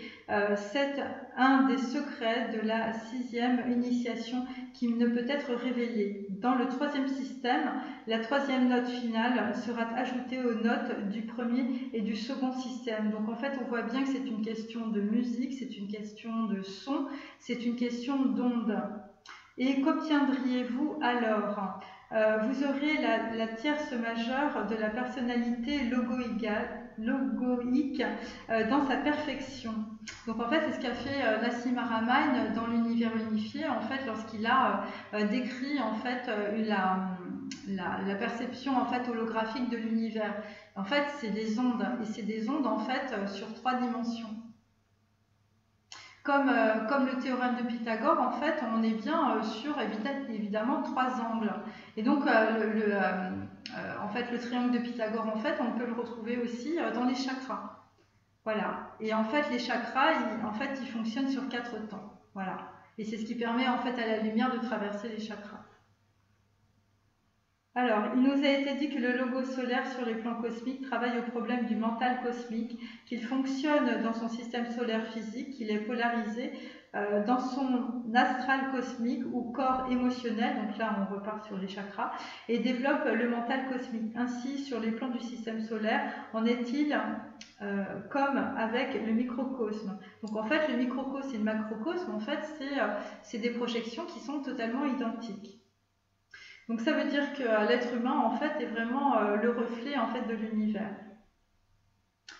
C'est un des secrets de la 6e initiation qui ne peut être révélé. Dans le troisième système, la troisième note finale sera ajoutée aux notes du premier et du second système. Donc en fait, on voit bien que c'est une question de musique, c'est une question de son, c'est une question d'onde. Et qu'obtiendriez-vous alors? Vous aurez la tierce majeure de la personnalité logoïque dans sa perfection. Donc en fait, c'est ce qu'a fait Nassim Haramein dans l'univers unifié, en fait, lorsqu'il a décrit en fait la perception en fait holographique de l'univers. En fait, c'est des ondes, et c'est des ondes en fait sur 3 dimensions. Comme le théorème de Pythagore, en fait, on est bien sur évidemment 3 angles. Et donc, en fait, le triangle de Pythagore, en fait, on peut le retrouver aussi dans les chakras. Voilà. Et en fait, les chakras, ils fonctionnent sur 4 temps. Voilà. Et c'est ce qui permet en fait à la lumière de traverser les chakras. Alors, il nous a été dit que le logo solaire sur les plans cosmiques travaille au problème du mental cosmique, qu'il fonctionne dans son système solaire physique, qu'il est polarisé dans son astral cosmique ou corps émotionnel, donc là on repart sur les chakras, et développe le mental cosmique. Ainsi, sur les plans du système solaire, en est-il comme avec le microcosme? Donc en fait, le microcosme et le macrocosme, en fait, c'est des projections qui sont totalement identiques. Donc ça veut dire que l'être humain en fait est vraiment le reflet en fait de l'univers.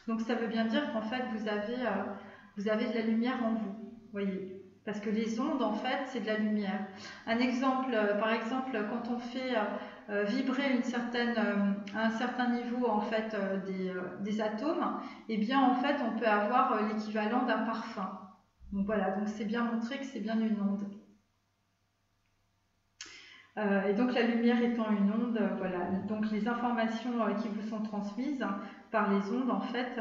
Donc ça veut bien dire qu'en fait vous avez de la lumière en vous, voyez, parce que les ondes en fait c'est de la lumière. Un exemple, par exemple, quand on fait vibrer à un certain niveau en fait des atomes, eh bien en fait on peut avoir l'équivalent d'un parfum. Donc voilà, donc c'est bien montré que c'est bien une onde. Et donc la lumière étant une onde, voilà. Donc les informations qui vous sont transmises par les ondes, en fait,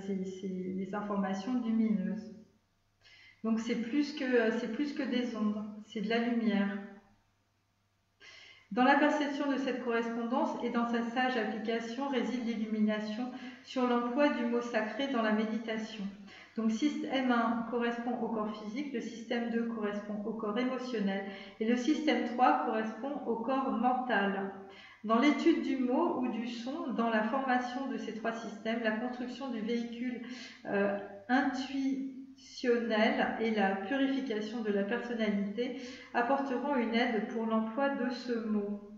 c'est des informations lumineuses. Donc c'est plus que des ondes, c'est de la lumière. Dans la perception de cette correspondance et dans sa sage application réside l'illumination sur l'emploi du mot sacré dans la méditation. Donc système 1 correspond au corps physique, le système 2 correspond au corps émotionnel et le système 3 correspond au corps mental. Dans l'étude du mot ou du son, dans la formation de ces 3 systèmes, la construction du véhicule intuitionnel et la purification de la personnalité apporteront une aide pour l'emploi de ce mot.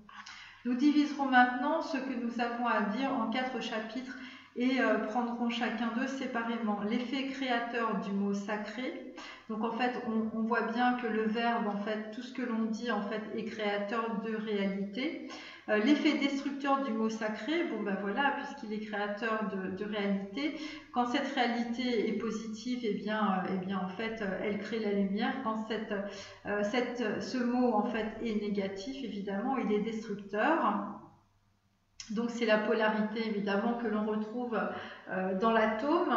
Nous diviserons maintenant ce que nous avons à dire en 4 chapitres et prendrons chacun d'eux séparément. L'effet créateur du mot sacré. Donc en fait, on voit bien que le verbe, en fait, tout ce que l'on dit en fait est créateur de réalité. L'effet destructeur du mot sacré, bon ben voilà, puisqu'il est créateur de réalité. Quand cette réalité est positive, eh bien en fait, elle crée la lumière. Quand ce mot en fait est négatif, évidemment, il est destructeur. Donc c'est la polarité évidemment que l'on retrouve dans l'atome.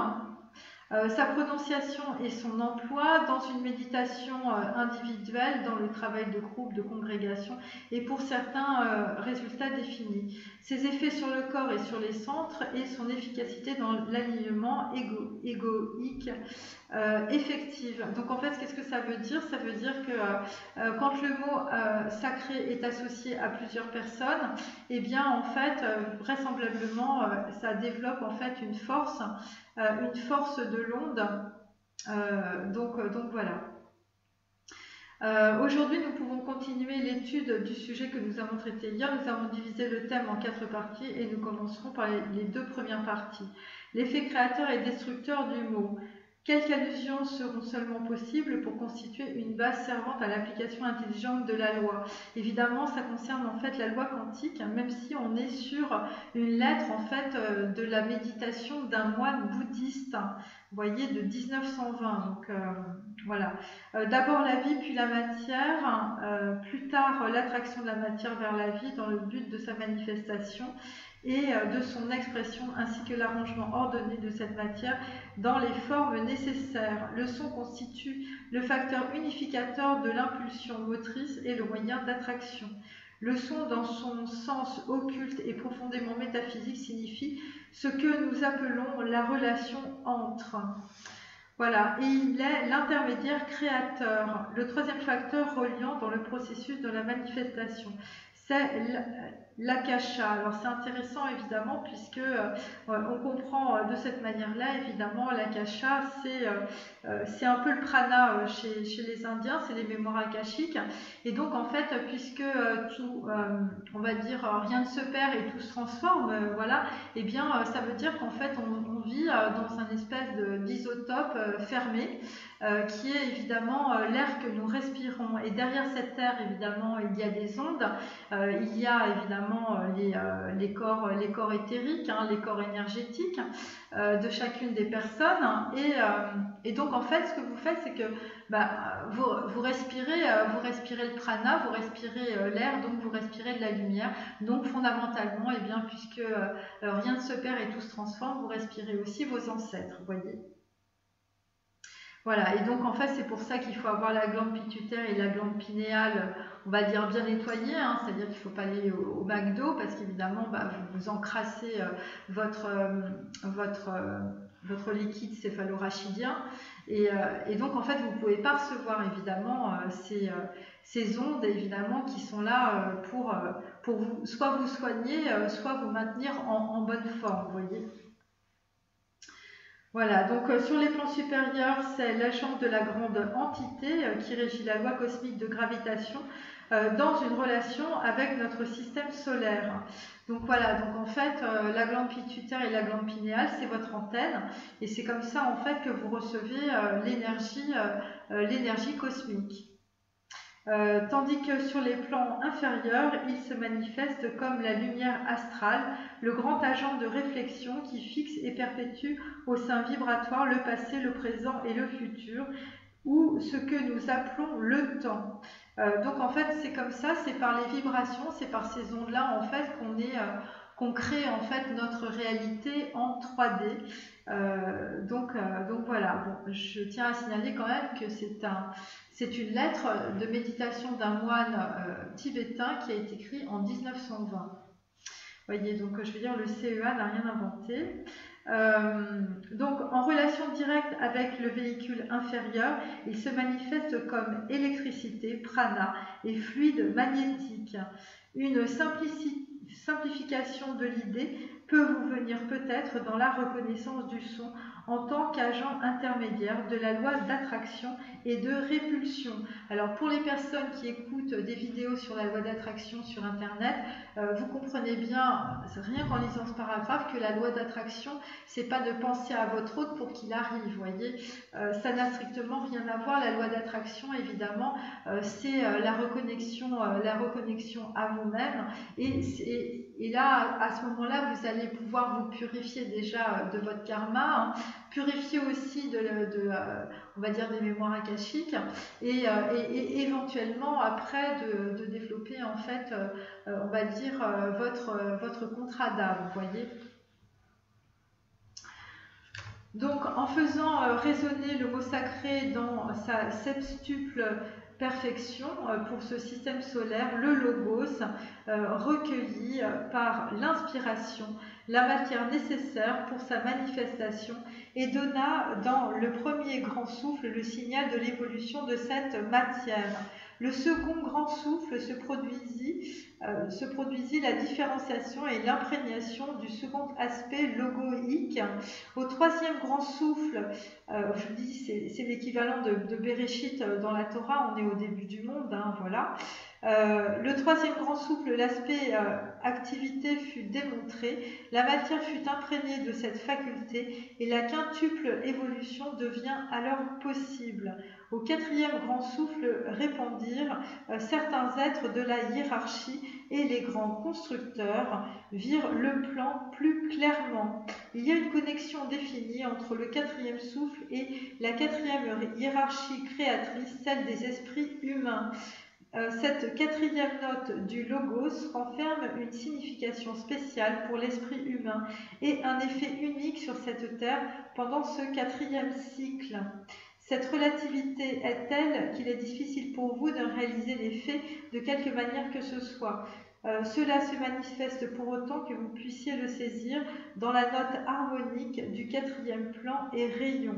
sa prononciation et son emploi dans une méditation individuelle, dans le travail de groupe, de congrégation, et pour certains résultats définis. Ses effets sur le corps et sur les centres et son efficacité dans l'alignement égoïque effective. Donc en fait, qu'est-ce que ça veut dire? Ça veut dire que quand le mot sacré est associé à plusieurs personnes, eh bien en fait, vraisemblablement, ça développe en fait une force de l'onde. Donc voilà. Aujourd'hui, nous pouvons continuer l'étude du sujet que nous avons traité hier. Nous avons divisé le thème en 4 parties et nous commencerons par les 2 premières parties. L'effet créateur et destructeur du mot. Quelques allusions seront seulement possibles pour constituer une base servante à l'application intelligente de la loi. Évidemment, ça concerne en fait la loi quantique, même si on est sur une lettre en fait de la méditation d'un moine bouddhiste, vous voyez, de 1920. Donc voilà. D'abord la vie, puis la matière, plus tard l'attraction de la matière vers la vie dans le but de sa manifestation et de son expression, ainsi que l'arrangement ordonné de cette matière dans les formes nécessaires. Le son constitue le facteur unificateur de l'impulsion motrice et le moyen d'attraction. Le son, dans son sens occulte et profondément métaphysique, signifie ce que nous appelons la relation entre. Voilà, et il est l'intermédiaire créateur, le troisième facteur reliant dans le processus de la manifestation. C'est l'akasha. Alors c'est intéressant évidemment puisque on comprend de cette manière-là, évidemment, l'akasha c'est un peu le prana chez les Indiens, c'est les mémoires akashiques. Et donc en fait, puisque tout, on va dire, rien ne se perd et tout se transforme, voilà, et bien ça veut dire qu'en fait on vit dans un espèce d'isotope fermé, qui est évidemment l'air que nous respirons. Et derrière cet air, évidemment, il y a des ondes, il y a évidemment les corps éthériques, hein, les corps énergétiques de chacune des personnes. Et donc en fait, ce que vous faites, c'est que vous respirez le prana, vous respirez l'air, donc vous respirez de la lumière. Donc fondamentalement, eh bien, puisque rien ne se perd et tout se transforme, vous respirez aussi vos ancêtres, vous voyez. Voilà, et donc en fait c'est pour ça qu'il faut avoir la glande pituitaire et la glande pinéale, on va dire bien nettoyée, hein, c'est-à-dire qu'il ne faut pas aller au McDo parce qu'évidemment vous encrassez votre liquide céphalorachidien et donc en fait vous ne pouvez pas recevoir évidemment ces ondes évidemment qui sont là pour vous, soit vous soigner, soit vous maintenir en bonne forme, vous voyez. Voilà, donc sur les plans supérieurs, c'est l'agent de la grande entité qui régit la loi cosmique de gravitation dans une relation avec notre système solaire. Donc voilà, donc en fait, la glande pituitaire et la glande pinéale, c'est votre antenne, et c'est comme ça en fait que vous recevez l'énergie cosmique. Tandis que sur les plans inférieurs, il se manifeste comme la lumière astrale, le grand agent de réflexion qui fixe et perpétue au sein vibratoire le passé, le présent et le futur, ou ce que nous appelons le temps. Donc en fait, c'est comme ça, c'est par les vibrations, c'est par ces ondes-là en fait qu'on crée en fait notre réalité en 3D. Donc voilà, bon, je tiens à signaler quand même que c'est une lettre de méditation d'un moine tibétain qui a été écrite en 1920. Vous voyez, donc je veux dire, le CEA n'a rien inventé. Donc en relation directe avec le véhicule inférieur, il se manifeste comme électricité, prana et fluide magnétique. Une simplification de l'idée peut vous venir peut-être dans la reconnaissance du son en tant qu'agent intermédiaire de la loi d'attraction et de répulsion. Alors pour les personnes qui écoutent des vidéos sur la loi d'attraction sur internet, vous comprenez bien, rien qu'en lisant ce paragraphe, que la loi d'attraction, c'est pas de penser à votre hôte pour qu'il arrive, vous voyez. Ça n'a strictement rien à voir. La loi d'attraction, évidemment, c'est la reconnexion à vous-même, et là, à ce moment-là, vous allez pouvoir vous purifier déjà de votre karma, hein, purifier aussi on va dire des mémoires akashiques, et éventuellement après de développer en fait, on va dire votre contrat d'âme, vous voyez. Donc en faisant résonner le mot sacré dans sa septuple perfection pour ce système solaire, le logos recueillit par l'inspiration la matière nécessaire pour sa manifestation et donna dans le premier grand souffle le signal de l'évolution de cette matière. Le second grand souffle se produisit la différenciation et l'imprégnation du second aspect logoïque. Au troisième grand souffle, je vous dis c'est l'équivalent de Bereshit dans la Torah, on est au début du monde, hein, voilà. Le troisième grand souffle, l'aspect activité fut démontré, la matière fut imprégnée de cette faculté et la quintuple évolution devient alors possible. Au quatrième grand souffle répandirent certains êtres de la hiérarchie et les grands constructeurs virent le plan plus clairement. Il y a une connexion définie entre le quatrième souffle et la quatrième hiérarchie créatrice, celle des esprits humains. Cette quatrième note du logos renferme une signification spéciale pour l'esprit humain et un effet unique sur cette terre pendant ce quatrième cycle. Cette relativité est telle qu'il est difficile pour vous de réaliser l'effet de quelque manière que ce soit. Cela se manifeste pour autant que vous puissiez le saisir dans la note harmonique du quatrième plan et rayon.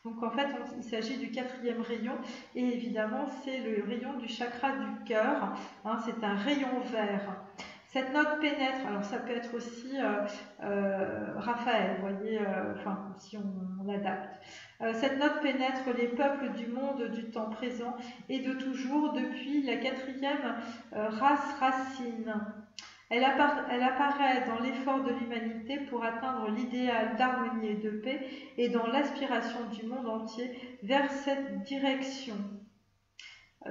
Donc en fait, il s'agit du quatrième rayon et évidemment, c'est le rayon du chakra du cœur. Hein, c'est un rayon vert. Cette note pénètre, alors ça peut être aussi Raphaël, vous voyez, enfin, si on adapte. Cette note pénètre les peuples du monde du temps présent et de toujours depuis la quatrième race racine. Elle apparaît dans l'effort de l'humanité pour atteindre l'idéal d'harmonie et de paix et dans l'aspiration du monde entier vers cette direction.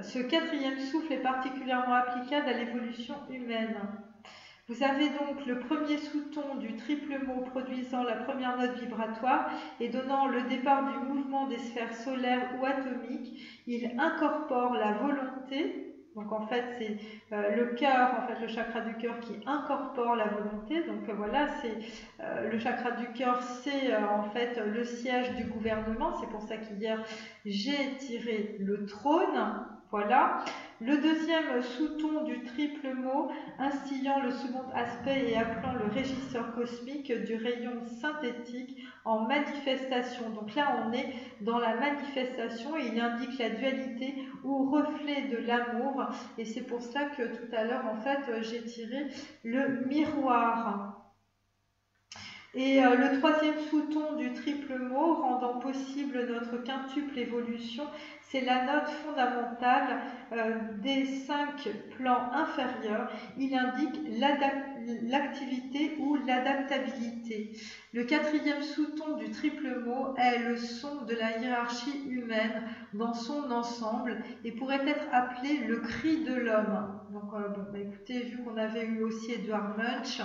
Ce quatrième souffle est particulièrement applicable à l'évolution humaine. Vous avez donc le premier sous-ton du triple mot produisant la première note vibratoire et donnant le départ du mouvement des sphères solaires ou atomiques. Il incorpore la volonté. Donc en fait c'est le cœur, en fait le chakra du cœur qui incorpore la volonté. Donc voilà, c'est le chakra du cœur, c'est en fait le siège du gouvernement. C'est pour ça qu'hier j'ai tiré le trône. Voilà. Le deuxième sous-ton du triple mot, instillant le second aspect et appelant le régisseur cosmique du rayon synthétique en manifestation. Donc là, on est dans la manifestation et il indique la dualité ou reflet de l'amour. Et c'est pour ça que tout à l'heure, en fait, j'ai tiré le miroir. Et le troisième sous-ton du triple mot, rendant possible notre quintuple évolution, c'est la note fondamentale des 5 plans inférieurs. Il indique l'activité ou l'adaptabilité. Le quatrième sous-ton du triple mot est le son de la hiérarchie humaine dans son ensemble et pourrait être appelé le cri de l'homme. Donc, écoutez, vu qu'on avait eu aussi Edward Munch,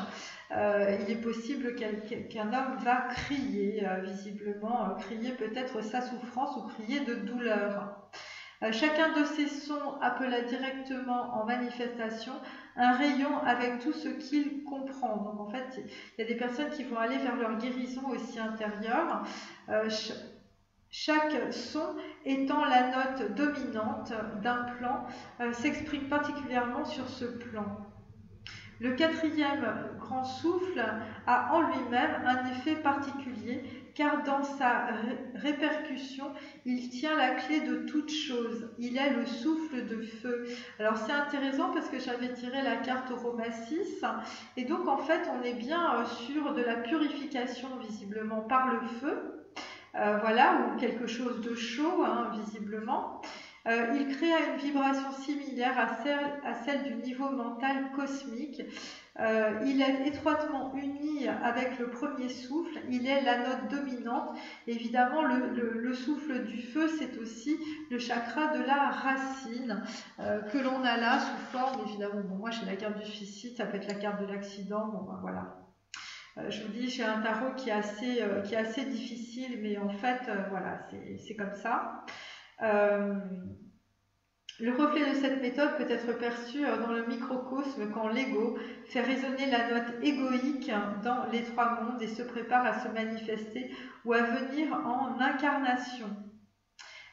il est possible qu'un homme va crier, visiblement, crier peut-être sa souffrance ou crier de douleur. Chacun de ces sons appela directement en manifestation un rayon avec tout ce qu'il comprend. Donc en fait, il y a des personnes qui vont aller vers leur guérison aussi intérieure. Chaque son étant la note dominante d'un plan s'exprime particulièrement sur ce plan. Le quatrième grand souffle a en lui-même un effet particulier car dans sa répercussion, il tient la clé de toute chose. Il est le souffle de feu. Alors c'est intéressant parce que j'avais tiré la carte Roma 6 et donc en fait on est bien sur de la purification visiblement par le feu. Voilà, ou quelque chose de chaud, hein, visiblement. Il créa une vibration similaire à celle du niveau mental cosmique. Il est étroitement uni avec le premier souffle, il est la note dominante. Évidemment, le souffle du feu, c'est aussi le chakra de la racine que l'on a là sous forme, évidemment, bon, moi j'ai la carte du suicide, ça peut être la carte de l'accident, bon ben voilà. Je vous dis, j'ai un tarot qui est assez difficile, mais en fait, voilà, c'est comme ça. Le reflet de cette méthode peut être perçu dans le microcosme quand l'ego fait résonner la note égoïque dans les trois mondes et se prépare à se manifester ou à venir en incarnation.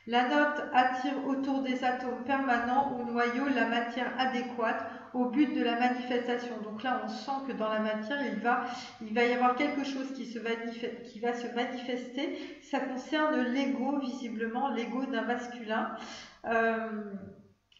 La note attire autour des atomes permanents ou noyaux la matière adéquate au but de la manifestation. Donc là, on sent que dans la matière, il va y avoir quelque chose qui va se manifester. Ça concerne l'ego, visiblement, l'ego d'un masculin.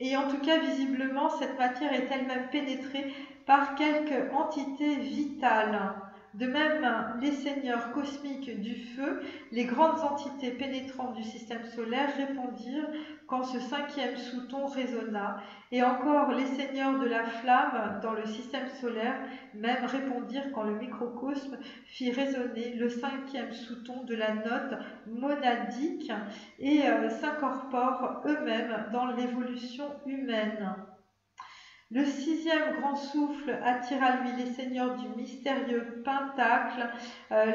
Et en tout cas, visiblement, cette matière est elle-même pénétrée par quelque entité vitale. De même, les seigneurs cosmiques du feu, les grandes entités pénétrantes du système solaire répondirent quand ce cinquième sous-ton résonna, et encore les seigneurs de la flamme dans le système solaire même répondirent quand le microcosme fit résonner le cinquième sous-ton de la note monadique et s'incorporent eux-mêmes dans l'évolution humaine. Le sixième grand souffle attire à lui les seigneurs du mystérieux pentacle,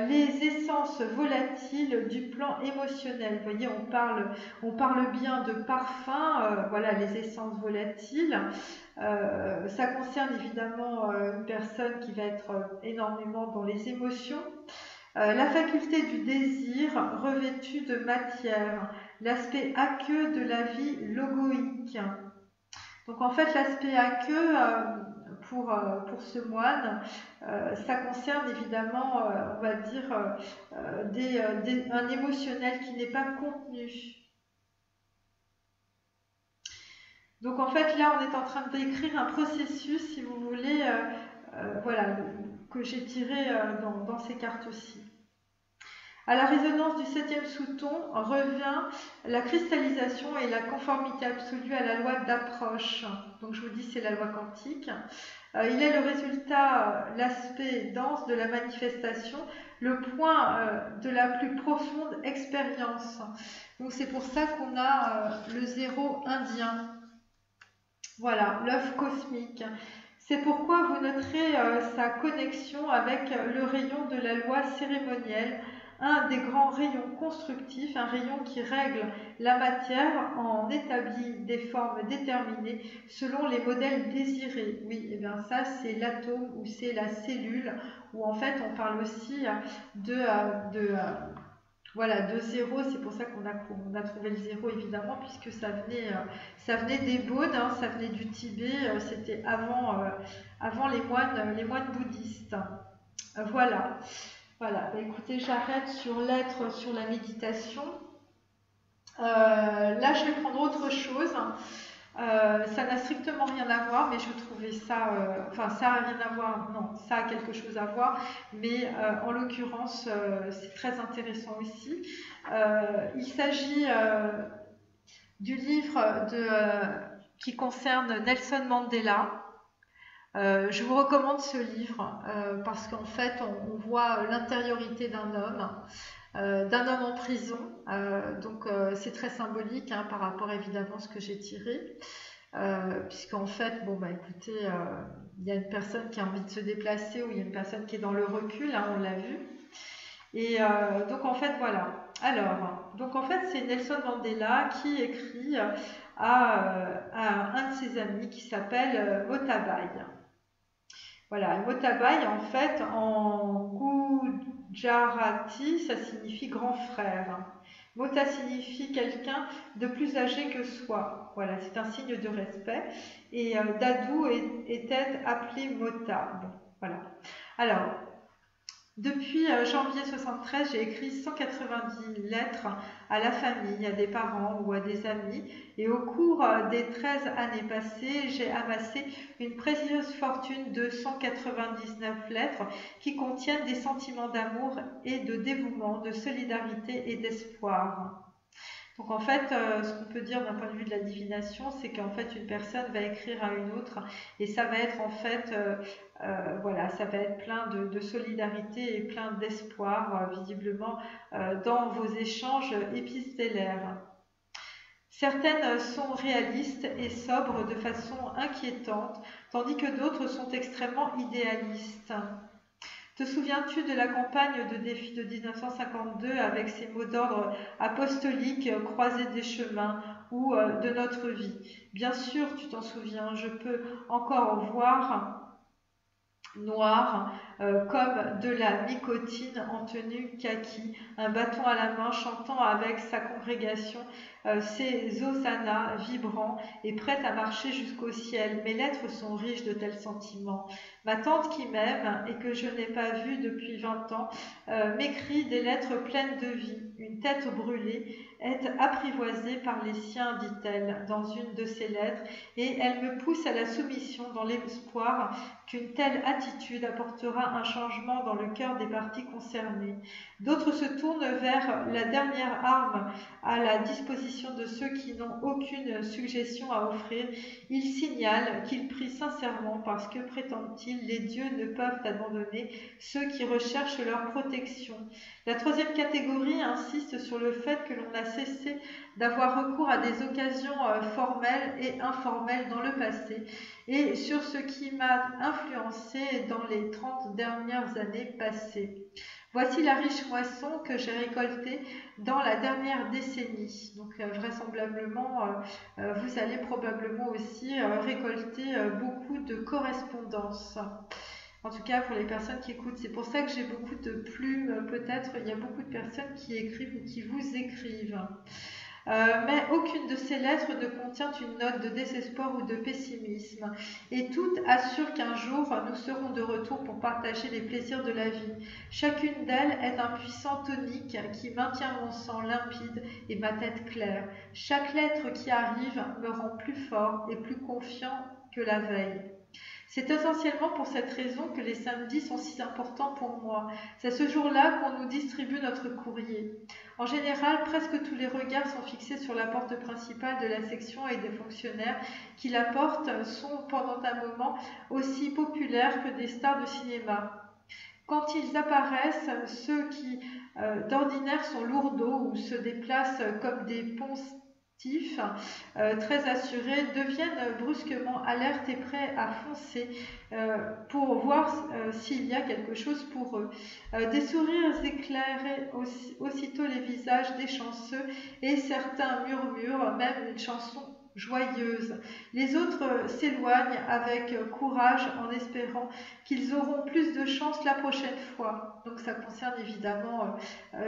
les essences volatiles du plan émotionnel. Vous voyez, on parle bien de parfum, voilà les essences volatiles. Ça concerne évidemment une personne qui va être énormément dans les émotions. La faculté du désir revêtue de matière, l'aspect aqueux de la vie logoïque. Donc en fait, l'aspect aqueux pour ce moine, ça concerne évidemment, on va dire, un émotionnel qui n'est pas contenu. Donc en fait, là, on est en train de décrire un processus, si vous voulez, voilà, que j'ai tiré dans ces cartes aussi. À la résonance du septième sous-ton revient la cristallisation et la conformité absolue à la loi d'approche. Donc je vous dis, c'est la loi quantique. Il est le résultat, l'aspect dense de la manifestation, le point de la plus profonde expérience. Donc c'est pour ça qu'on a le zéro indien. Voilà, l'œuf cosmique. C'est pourquoi vous noterez sa connexion avec le rayon de la loi cérémonielle, un des grands rayons constructifs, un rayon qui règle la matière en établit des formes déterminées selon les modèles désirés. Oui, et bien ça c'est l'atome ou c'est la cellule, où en fait on parle aussi voilà, de zéro. C'est pour ça qu'on a trouvé le zéro évidemment, puisque ça venait des Baudes, hein, ça venait du Tibet, c'était avant les moines bouddhistes. Voilà. Voilà, bah, écoutez, j'arrête sur l'être, sur la méditation. Là, je vais prendre autre chose. Ça n'a strictement rien à voir, mais je trouvais ça, enfin ça a rien à voir, non, ça a quelque chose à voir, mais en l'occurrence, c'est très intéressant aussi. Il s'agit du livre qui concerne Nelson Mandela. Je vous recommande ce livre parce qu'en fait on voit l'intériorité d'un homme en prison, donc c'est très symbolique hein, par rapport évidemment à ce que j'ai tiré, puisqu'en fait, bon bah écoutez, il y a une personne qui a envie de se déplacer ou il y a une personne qui est dans le recul, hein, on l'a vu, et donc en fait voilà. Alors, donc en fait c'est Nelson Mandela qui écrit à un de ses amis qui s'appelle Gotabaya. Voilà, Gotabaya en fait en Gujarati ça signifie grand frère. Mota signifie quelqu'un de plus âgé que soi. Voilà, c'est un signe de respect. Et Dadou était appelé Mota. Bon, voilà. Alors, depuis janvier 73, j'ai écrit 190 lettres à la famille, à des parents ou à des amis. Et au cours des 13 années passées, j'ai amassé une précieuse fortune de 199 lettres qui contiennent des sentiments d'amour et de dévouement, de solidarité et d'espoir. Donc en fait, ce qu'on peut dire d'un point de vue de la divination, c'est qu'en fait une personne va écrire à une autre et ça va être en fait, voilà, ça va être plein de solidarité et plein d'espoir visiblement dans vos échanges épistellaires. Certaines sont réalistes et sobres de façon inquiétante, tandis que d'autres sont extrêmement idéalistes. Te souviens-tu de la campagne de défi de 1952 avec ses mots d'ordre apostoliques, croisée des chemins, ou de notre vie. Bien sûr, tu t'en souviens, je peux encore voir noir, comme de la nicotine en tenue kaki, un bâton à la main, chantant avec sa congrégation ses hosannas vibrants et prête à marcher jusqu'au ciel. Mes lettres sont riches de tels sentiments. Ma tante qui m'aime et que je n'ai pas vue depuis 20 ans m'écrit des lettres pleines de vie. Une tête brûlée est apprivoisée par les siens, dit-elle, dans une de ses lettres, et elle me pousse à la soumission dans l'espoir qu'une telle attitude apportera un changement dans le cœur des parties concernées. D'autres se tournent vers la dernière arme à la disposition de ceux qui n'ont aucune suggestion à offrir. Ils signalent qu'ils prient sincèrement parce que, prétendent-ils, les dieux ne peuvent abandonner ceux qui recherchent leur protection. La troisième catégorie insiste sur le fait que l'on a cessé d'avoir recours à des occasions formelles et informelles dans le passé, et sur ce qui m'a influencé dans les 30 dernières années passées. Voici la riche moisson que j'ai récoltée dans la dernière décennie. Donc vraisemblablement, vous allez probablement aussi récolter beaucoup de correspondances. En tout cas, pour les personnes qui écoutent, c'est pour ça que j'ai beaucoup de plumes, peut-être. Il y a beaucoup de personnes qui écrivent ou qui vous écrivent. Mais aucune de ces lettres ne contient une note de désespoir ou de pessimisme, et toutes assurent qu'un jour nous serons de retour pour partager les plaisirs de la vie. Chacune d'elles est un puissant tonique qui maintient mon sang limpide et ma tête claire. Chaque lettre qui arrive me rend plus fort et plus confiant que la veille. C'est essentiellement pour cette raison que les samedis sont si importants pour moi. C'est ce jour-là qu'on nous distribue notre courrier. En général, presque tous les regards sont fixés sur la porte principale de la section et des fonctionnaires qui la portent sont pendant un moment aussi populaires que des stars de cinéma. Quand ils apparaissent, ceux qui d'ordinaire sont lourdeaux ou se déplacent comme des ponts très assurés deviennent brusquement alertes et prêts à foncer pour voir s'il y a quelque chose pour eux. Des sourires éclairaient aussitôt les visages des chanceux et certains murmurent même une chanson joyeuse. Les autres s'éloignent avec courage en espérant qu'ils auront plus de chance la prochaine fois. Donc ça concerne évidemment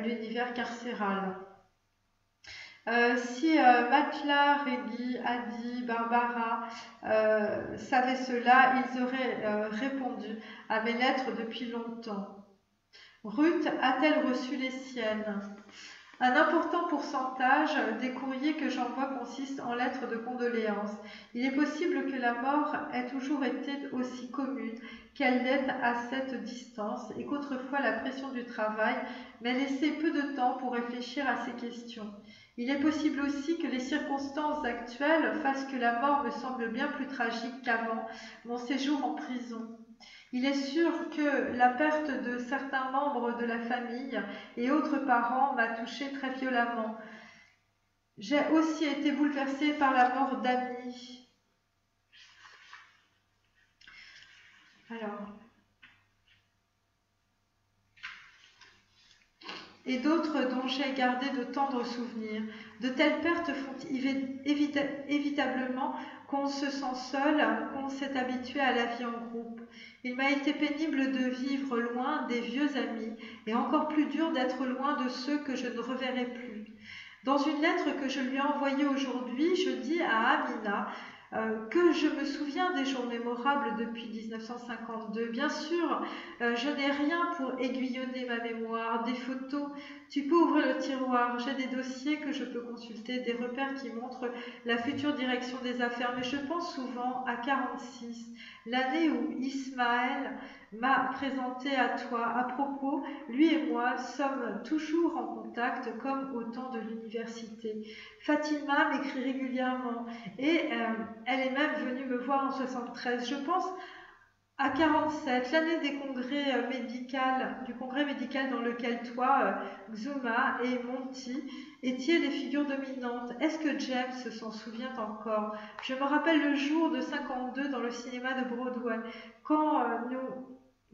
l'univers carcéral. Si Matla, Reggie, Adi, Barbara savaient cela, ils auraient répondu à mes lettres depuis longtemps. Ruth a-t-elle reçu les siennes? Un important pourcentage des courriers que j'envoie consiste en lettres de condoléances. Il est possible que la mort ait toujours été aussi commune qu'elle l'est à cette distance et qu'autrefois la pression du travail m'ait laissé peu de temps pour réfléchir à ces questions. Il est possible aussi que les circonstances actuelles fassent que la mort me semble bien plus tragique qu'avant mon séjour en prison. Il est sûr que la perte de certains membres de la famille et autres parents m'a touchée très violemment. J'ai aussi été bouleversée par la mort d'amis. Et d'autres dont j'ai gardé de tendres souvenirs. De telles pertes font évitablement qu'on se sent seul, qu'on s'est habitué à la vie en groupe. Il m'a été pénible de vivre loin des vieux amis et encore plus dur d'être loin de ceux que je ne reverrai plus. Dans une lettre que je lui ai envoyée aujourd'hui, je dis à Amina que je me souviens des jours mémorables depuis 1952. Bien sûr, je n'ai rien pour aiguillonner ma mémoire, des photos. Tu peux ouvrir le tiroir, j'ai des dossiers que je peux consulter, des repères qui montrent la future direction des affaires. Mais je pense souvent à 46, l'année où Ismaël m'a présenté à toi. À propos, lui et moi sommes toujours en contact comme au temps de l'université. Fatima m'écrit régulièrement et elle est même venue me voir en 73. Je pense à 47, l'année des congrès du congrès médical dans lequel toi, Xuma et Monty étiez les figures dominantes. Est-ce que James s'en souvient encore? Je me rappelle le jour de 52 dans le cinéma de Broadway, quand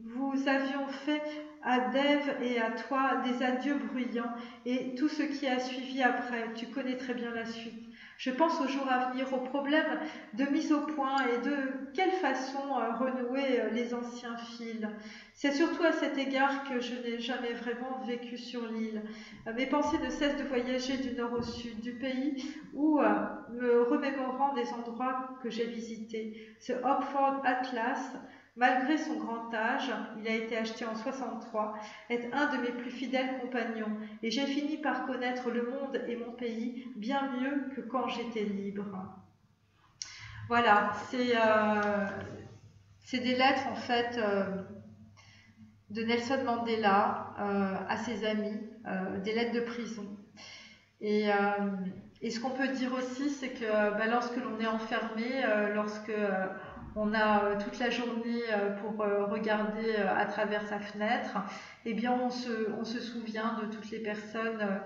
vous avions fait à Dave et à toi des adieux bruyants et tout ce qui a suivi après. Tu connais très bien la suite. Je pense aux jours à venir, aux problèmes de mise au point et de quelle façon renouer les anciens fils. C'est surtout à cet égard que je n'ai jamais vraiment vécu sur l'île. Mes pensées ne cessent de voyager du nord au sud du pays ou me remémorant des endroits que j'ai visités. Ce Oxford Atlas, malgré son grand âge, il a été acheté en 63, est un de mes plus fidèles compagnons et j'ai fini par connaître le monde et mon pays bien mieux que quand j'étais libre. Voilà, c'est des lettres en fait de Nelson Mandela à ses amis, des lettres de prison. Et ce qu'on peut dire aussi, c'est que lorsque l'on est enfermé, lorsque on a toute la journée pour regarder à travers sa fenêtre, eh bien on se souvient de toutes les personnes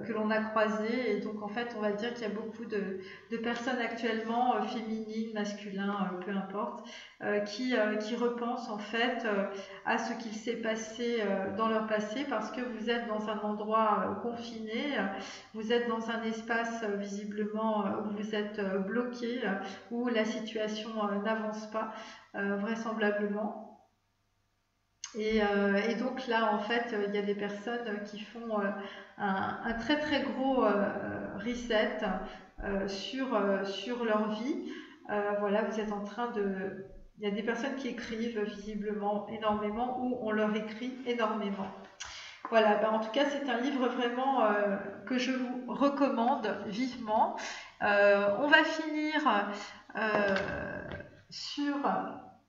que l'on a croisées. Et donc en fait, on va dire qu'il y a beaucoup de personnes actuellement, féminines, masculines, peu importe, qui repensent en fait à ce qu'il s'est passé dans leur passé, parce que vous êtes dans un endroit confiné, vous êtes dans un espace visiblement où vous êtes bloqué, où la situation n'avance pas vraisemblablement. Et donc là, en fait, il y a des personnes qui font un très très gros reset sur leur vie. Voilà, vous êtes en train de... Il y a des personnes qui écrivent visiblement énormément ou on leur écrit énormément. Voilà, en tout cas, c'est un livre vraiment que je vous recommande vivement. On va finir sur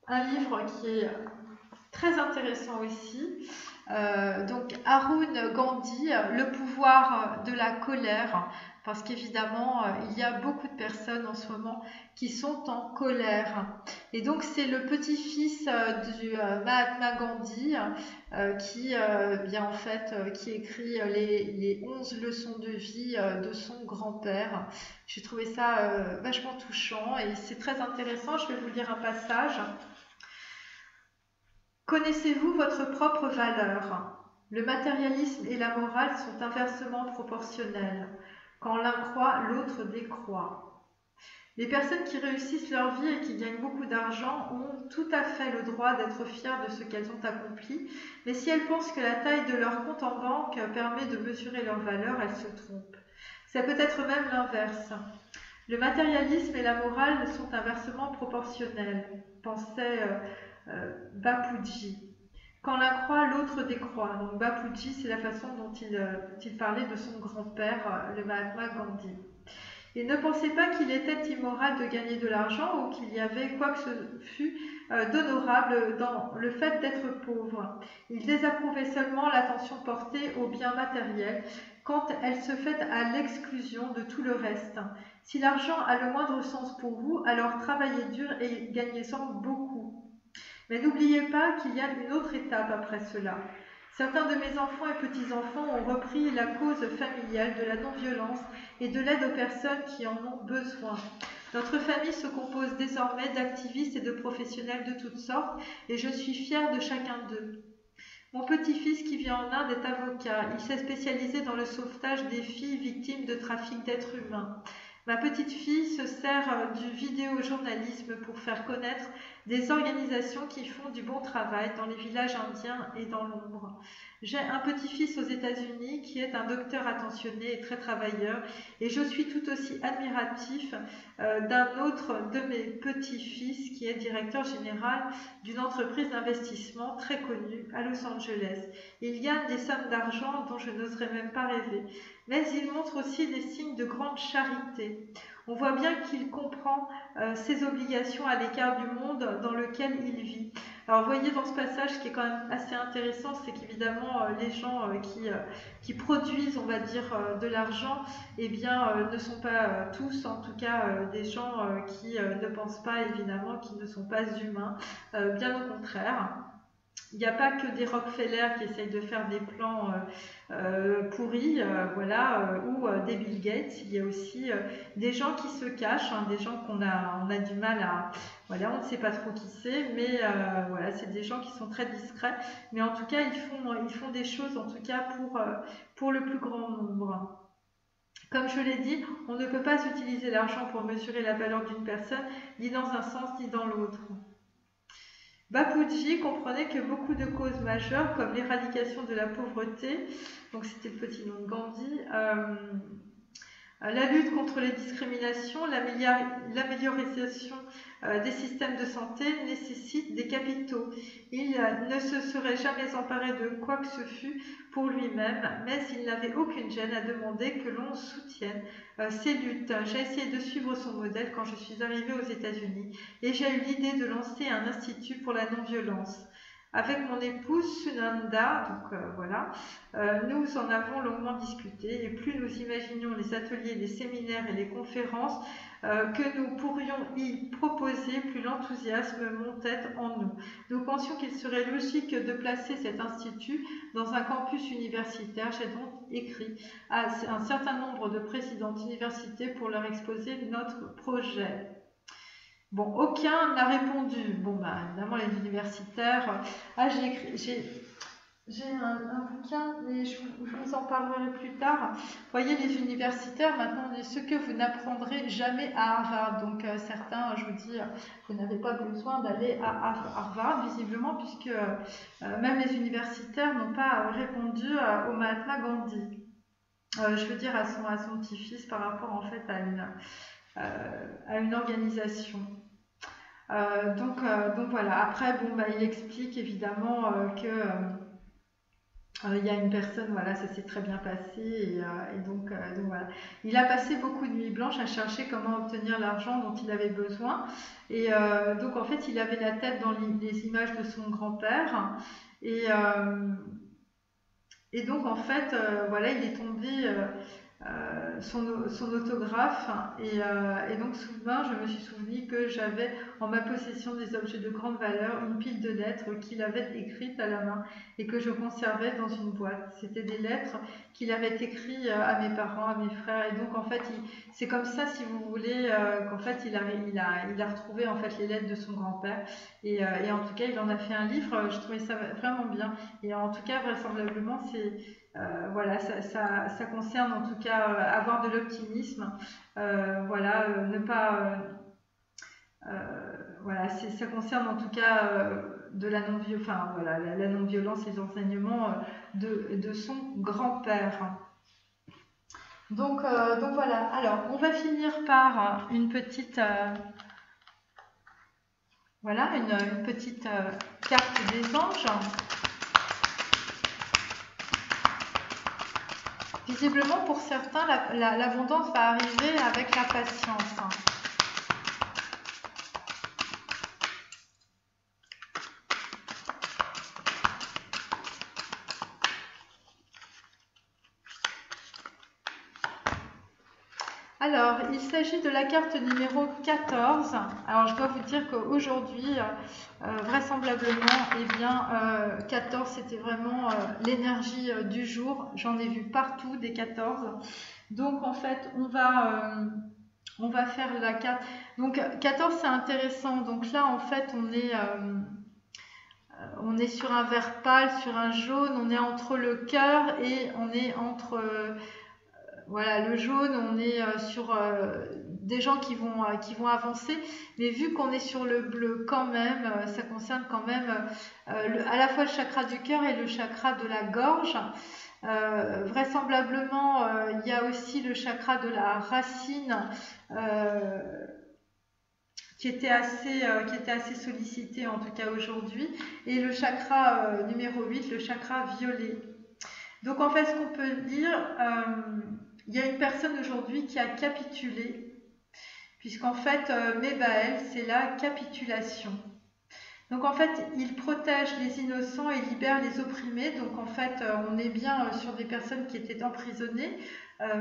un livre qui est très intéressant aussi. Donc Arun Gandhi, Le pouvoir de la colère, parce qu'évidemment il y a beaucoup de personnes en ce moment qui sont en colère. Et donc c'est le petit-fils du Mahatma Gandhi qui écrit les 11 leçons de vie de son grand-père. J'ai trouvé ça vachement touchant et c'est très intéressant. Je vais vous lire un passage. Connaissez-vous votre propre valeur? Le matérialisme et la morale sont inversement proportionnels. Quand l'un croit, l'autre décroît. Les personnes qui réussissent leur vie et qui gagnent beaucoup d'argent ont tout à fait le droit d'être fières de ce qu'elles ont accompli, mais si elles pensent que la taille de leur compte en banque permet de mesurer leur valeur, elles se trompent. C'est peut-être même l'inverse. Le matérialisme et la morale sont inversement proportionnels, pensait Bapuji. Quand l'un croit, l'autre décroît. Donc Bapuji, c'est la façon dont il parlait de son grand-père, le Mahatma Gandhi. Il ne pensait pas qu'il était immoral de gagner de l'argent ou qu'il y avait quoi que ce fût d'honorable dans le fait d'être pauvre. Il désapprouvait seulement l'attention portée aux biens matériels quand elle se fait à l'exclusion de tout le reste. Si l'argent a le moindre sens pour vous, alors travaillez dur et gagnez-en beaucoup. Mais n'oubliez pas qu'il y a une autre étape après cela. Certains de mes enfants et petits-enfants ont repris la cause familiale de la non-violence et de l'aide aux personnes qui en ont besoin. Notre famille se compose désormais d'activistes et de professionnels de toutes sortes et je suis fière de chacun d'eux. Mon petit-fils qui vit en Inde est avocat. Il s'est spécialisé dans le sauvetage des filles victimes de trafic d'êtres humains. Ma petite-fille se sert du vidéojournalisme pour faire connaître des organisations qui font du bon travail dans les villages indiens et dans l'ombre. J'ai un petit-fils aux États-Unis qui est un docteur attentionné et très travailleur et je suis tout aussi admiratif d'un autre de mes petits-fils qui est directeur général d'une entreprise d'investissement très connue à Los Angeles. Il gagne des sommes d'argent dont je n'oserais même pas rêver. Mais il montre aussi des signes de grande charité. On voit bien qu'il comprend ses obligations à l'écart du monde dans lequel il vit. Alors, vous voyez dans ce passage, ce qui est quand même assez intéressant, c'est qu'évidemment, les gens qui produisent, on va dire, de l'argent, eh bien, ne sont pas tous, en tout cas, des gens qui ne pensent pas, évidemment, qui ne sont pas humains, bien au contraire. il n'y a pas que des Rockefeller qui essayent de faire des plans pourris, voilà, ou des Bill Gates. Il y a aussi des gens qui se cachent, hein, des gens on a du mal à... Voilà, on ne sait pas trop qui c'est, mais voilà, c'est des gens qui sont très discrets. Mais en tout cas, ils font des choses, en tout cas, pour le plus grand nombre. Comme je l'ai dit, on ne peut pas utiliser l'argent pour mesurer la valeur d'une personne, ni dans un sens, ni dans l'autre. Bapuji comprenait que beaucoup de causes majeures, comme l'éradication de la pauvreté, donc c'était le petit nom de Gandhi, la lutte contre les discriminations, l'amélioration des systèmes de santé nécessitent des capitaux. Il ne se serait jamais emparé de quoi que ce fût pour lui-même, mais il n'avait aucune gêne à demander que l'on soutienne ses luttes. J'ai essayé de suivre son modèle quand je suis arrivée aux États-Unis et j'ai eu l'idée de lancer un institut pour la non-violence. Avec mon épouse Sunanda, donc voilà, nous en avons longuement discuté et plus nous imaginions les ateliers, les séminaires et les conférences que nous pourrions y proposer, plus l'enthousiasme montait en nous. Nous pensions qu'il serait logique de placer cet institut dans un campus universitaire. J'ai donc écrit à un certain nombre de présidents d'universités pour leur exposer notre projet. Bon, aucun n'a répondu. Bon, bah, évidemment, les universitaires... Ah, j'ai un bouquin, mais je vous en parlerai plus tard. Vous voyez, les universitaires, maintenant, on dit ce que vous n'apprendrez jamais à Harvard. Donc, certains, je vous dis, vous n'avez pas besoin d'aller à Harvard, visiblement, puisque même les universitaires n'ont pas répondu au Mahatma Gandhi. Je veux dire, à son petit-fils par rapport, en fait, à une organisation. Donc voilà, après bon, bah, il explique évidemment que il y a une personne, voilà, ça s'est très bien passé et donc voilà. Il a passé beaucoup de nuits blanches à chercher comment obtenir l'argent dont il avait besoin et donc en fait il avait la tête dans les images de son grand-père et donc en fait voilà, il est tombé son autographe et donc soudain je me suis souvenu que j'avais en ma possession des objets de grande valeur, une pile de lettres qu'il avait écrites à la main et que je conservais dans une boîte. C'était des lettres qu'il avait écrites à mes parents, à mes frères et donc en fait c'est comme ça, si vous voulez, qu'en fait il a retrouvé en fait les lettres de son grand-père et en tout cas il en a fait un livre. Je trouvais ça vraiment bien et en tout cas vraisemblablement c'est voilà, ça concerne en tout cas avoir de l'optimisme, voilà, ne pas, voilà, ça concerne en tout cas de la non-violence, enfin voilà, la non-violence, les enseignements de son grand-père. Donc voilà. Alors, on va finir par une petite, voilà, une petite carte des anges. Visiblement, pour certains, l'abondance va arriver avec la patience. Alors, il s'agit de la carte numéro 14. Alors, je dois vous dire qu'aujourd'hui, vraisemblablement, eh bien, 14, c'était vraiment l'énergie du jour. J'en ai vu partout des 14. Donc, en fait, on va faire la carte. Donc, 14, c'est intéressant. Donc là, en fait, on est sur un vert pâle, sur un jaune. On est entre le cœur et on est entre... voilà, le jaune, on est sur des gens qui vont avancer, mais vu qu'on est sur le bleu quand même, ça concerne quand même à la fois le chakra du cœur et le chakra de la gorge. Vraisemblablement, il y a aussi le chakra de la racine qui était assez sollicité en tout cas aujourd'hui, et le chakra numéro 8, le chakra violet. Donc en fait, ce qu'on peut dire... il y a une personne aujourd'hui qui a capitulé, puisqu'en fait, Mébaël, c'est la capitulation. Donc en fait, il protège les innocents et libère les opprimés. Donc en fait, on est bien sur des personnes qui étaient emprisonnées,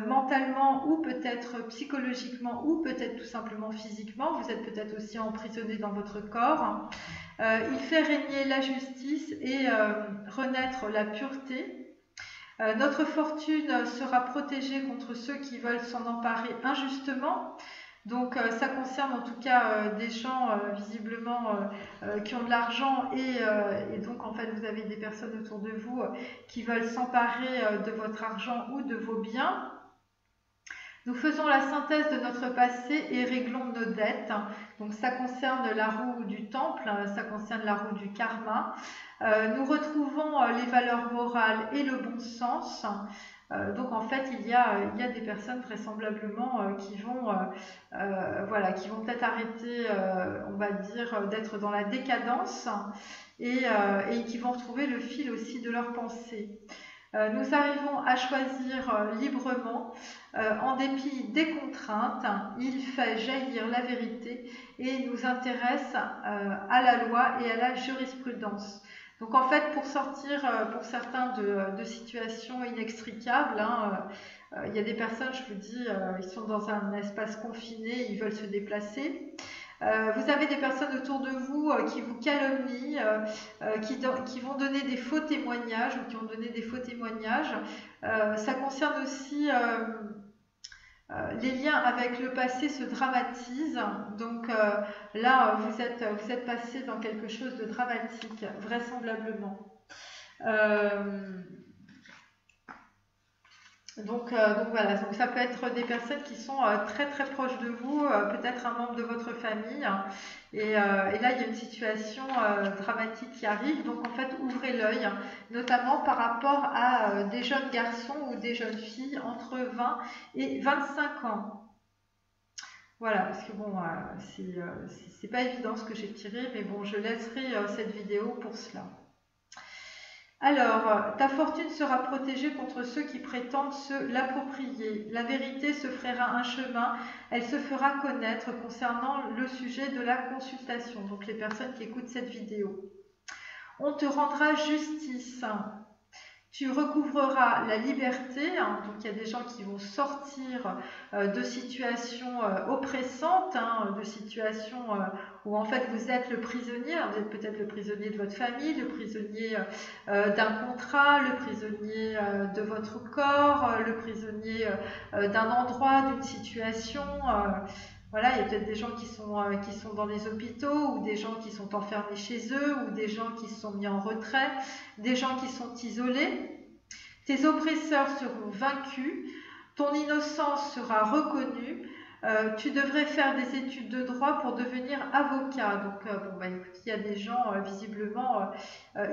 mentalement ou peut-être psychologiquement ou peut-être tout simplement physiquement. Vous êtes peut-être aussi emprisonné dans votre corps. Il fait régner la justice et renaître la pureté. Notre fortune sera protégée contre ceux qui veulent s'en emparer injustement. Donc ça concerne en tout cas des gens visiblement qui ont de l'argent et donc en fait vous avez des personnes autour de vous qui veulent s'emparer de votre argent ou de vos biens. Nous faisons la synthèse de notre passé et réglons nos dettes. Donc ça concerne la roue du temple, ça concerne la roue du karma. Nous retrouvons les valeurs morales et le bon sens. Donc en fait, il y a des personnes vraisemblablement qui vont voilà, qui vont peut-être arrêter, on va dire, d'être dans la décadence et qui vont retrouver le fil aussi de leurs pensées. Nous arrivons à choisir librement, en dépit des contraintes. Il fait jaillir la vérité et nous intéresse à la loi et à la jurisprudence. Donc en fait, pour sortir pour certains de situations inextricables, il y a des personnes, je vous dis, ils sont dans un espace confiné, ils veulent se déplacer. Vous avez des personnes autour de vous qui vous calomnient, qui vont donner des faux témoignages ou qui ont donné des faux témoignages. Ça concerne aussi les liens avec le passé se dramatisent. Donc là, vous êtes passé dans quelque chose de dramatique, vraisemblablement. Donc voilà, donc ça peut être des personnes qui sont très très proches de vous, peut-être un membre de votre famille, et là il y a une situation dramatique qui arrive, donc en fait ouvrez l'œil, notamment par rapport à des jeunes garçons ou des jeunes filles entre 20 et 25 ans. Voilà, parce que bon, c'est pas évident ce que j'ai tiré, mais bon, je laisserai cette vidéo pour cela. Alors, ta fortune sera protégée contre ceux qui prétendent se l'approprier. La vérité se frayera un chemin, elle se fera connaître concernant le sujet de la consultation. Donc, les personnes qui écoutent cette vidéo. On te rendra justice. Tu recouvreras la liberté, donc il y a des gens qui vont sortir de situations oppressantes, de situations où en fait vous êtes le prisonnier. Alors, vous êtes peut-être le prisonnier de votre famille, le prisonnier d'un contrat, le prisonnier de votre corps, le prisonnier d'un endroit, d'une situation. Voilà, il y a peut-être des gens qui sont dans les hôpitaux, ou des gens qui sont enfermés chez eux, ou des gens qui se sont mis en retrait, des gens qui sont isolés. Tes oppresseurs seront vaincus, ton innocence sera reconnue. Tu devrais faire des études de droit pour devenir avocat. Donc, bon, bah, écoute, il y a des gens, visiblement,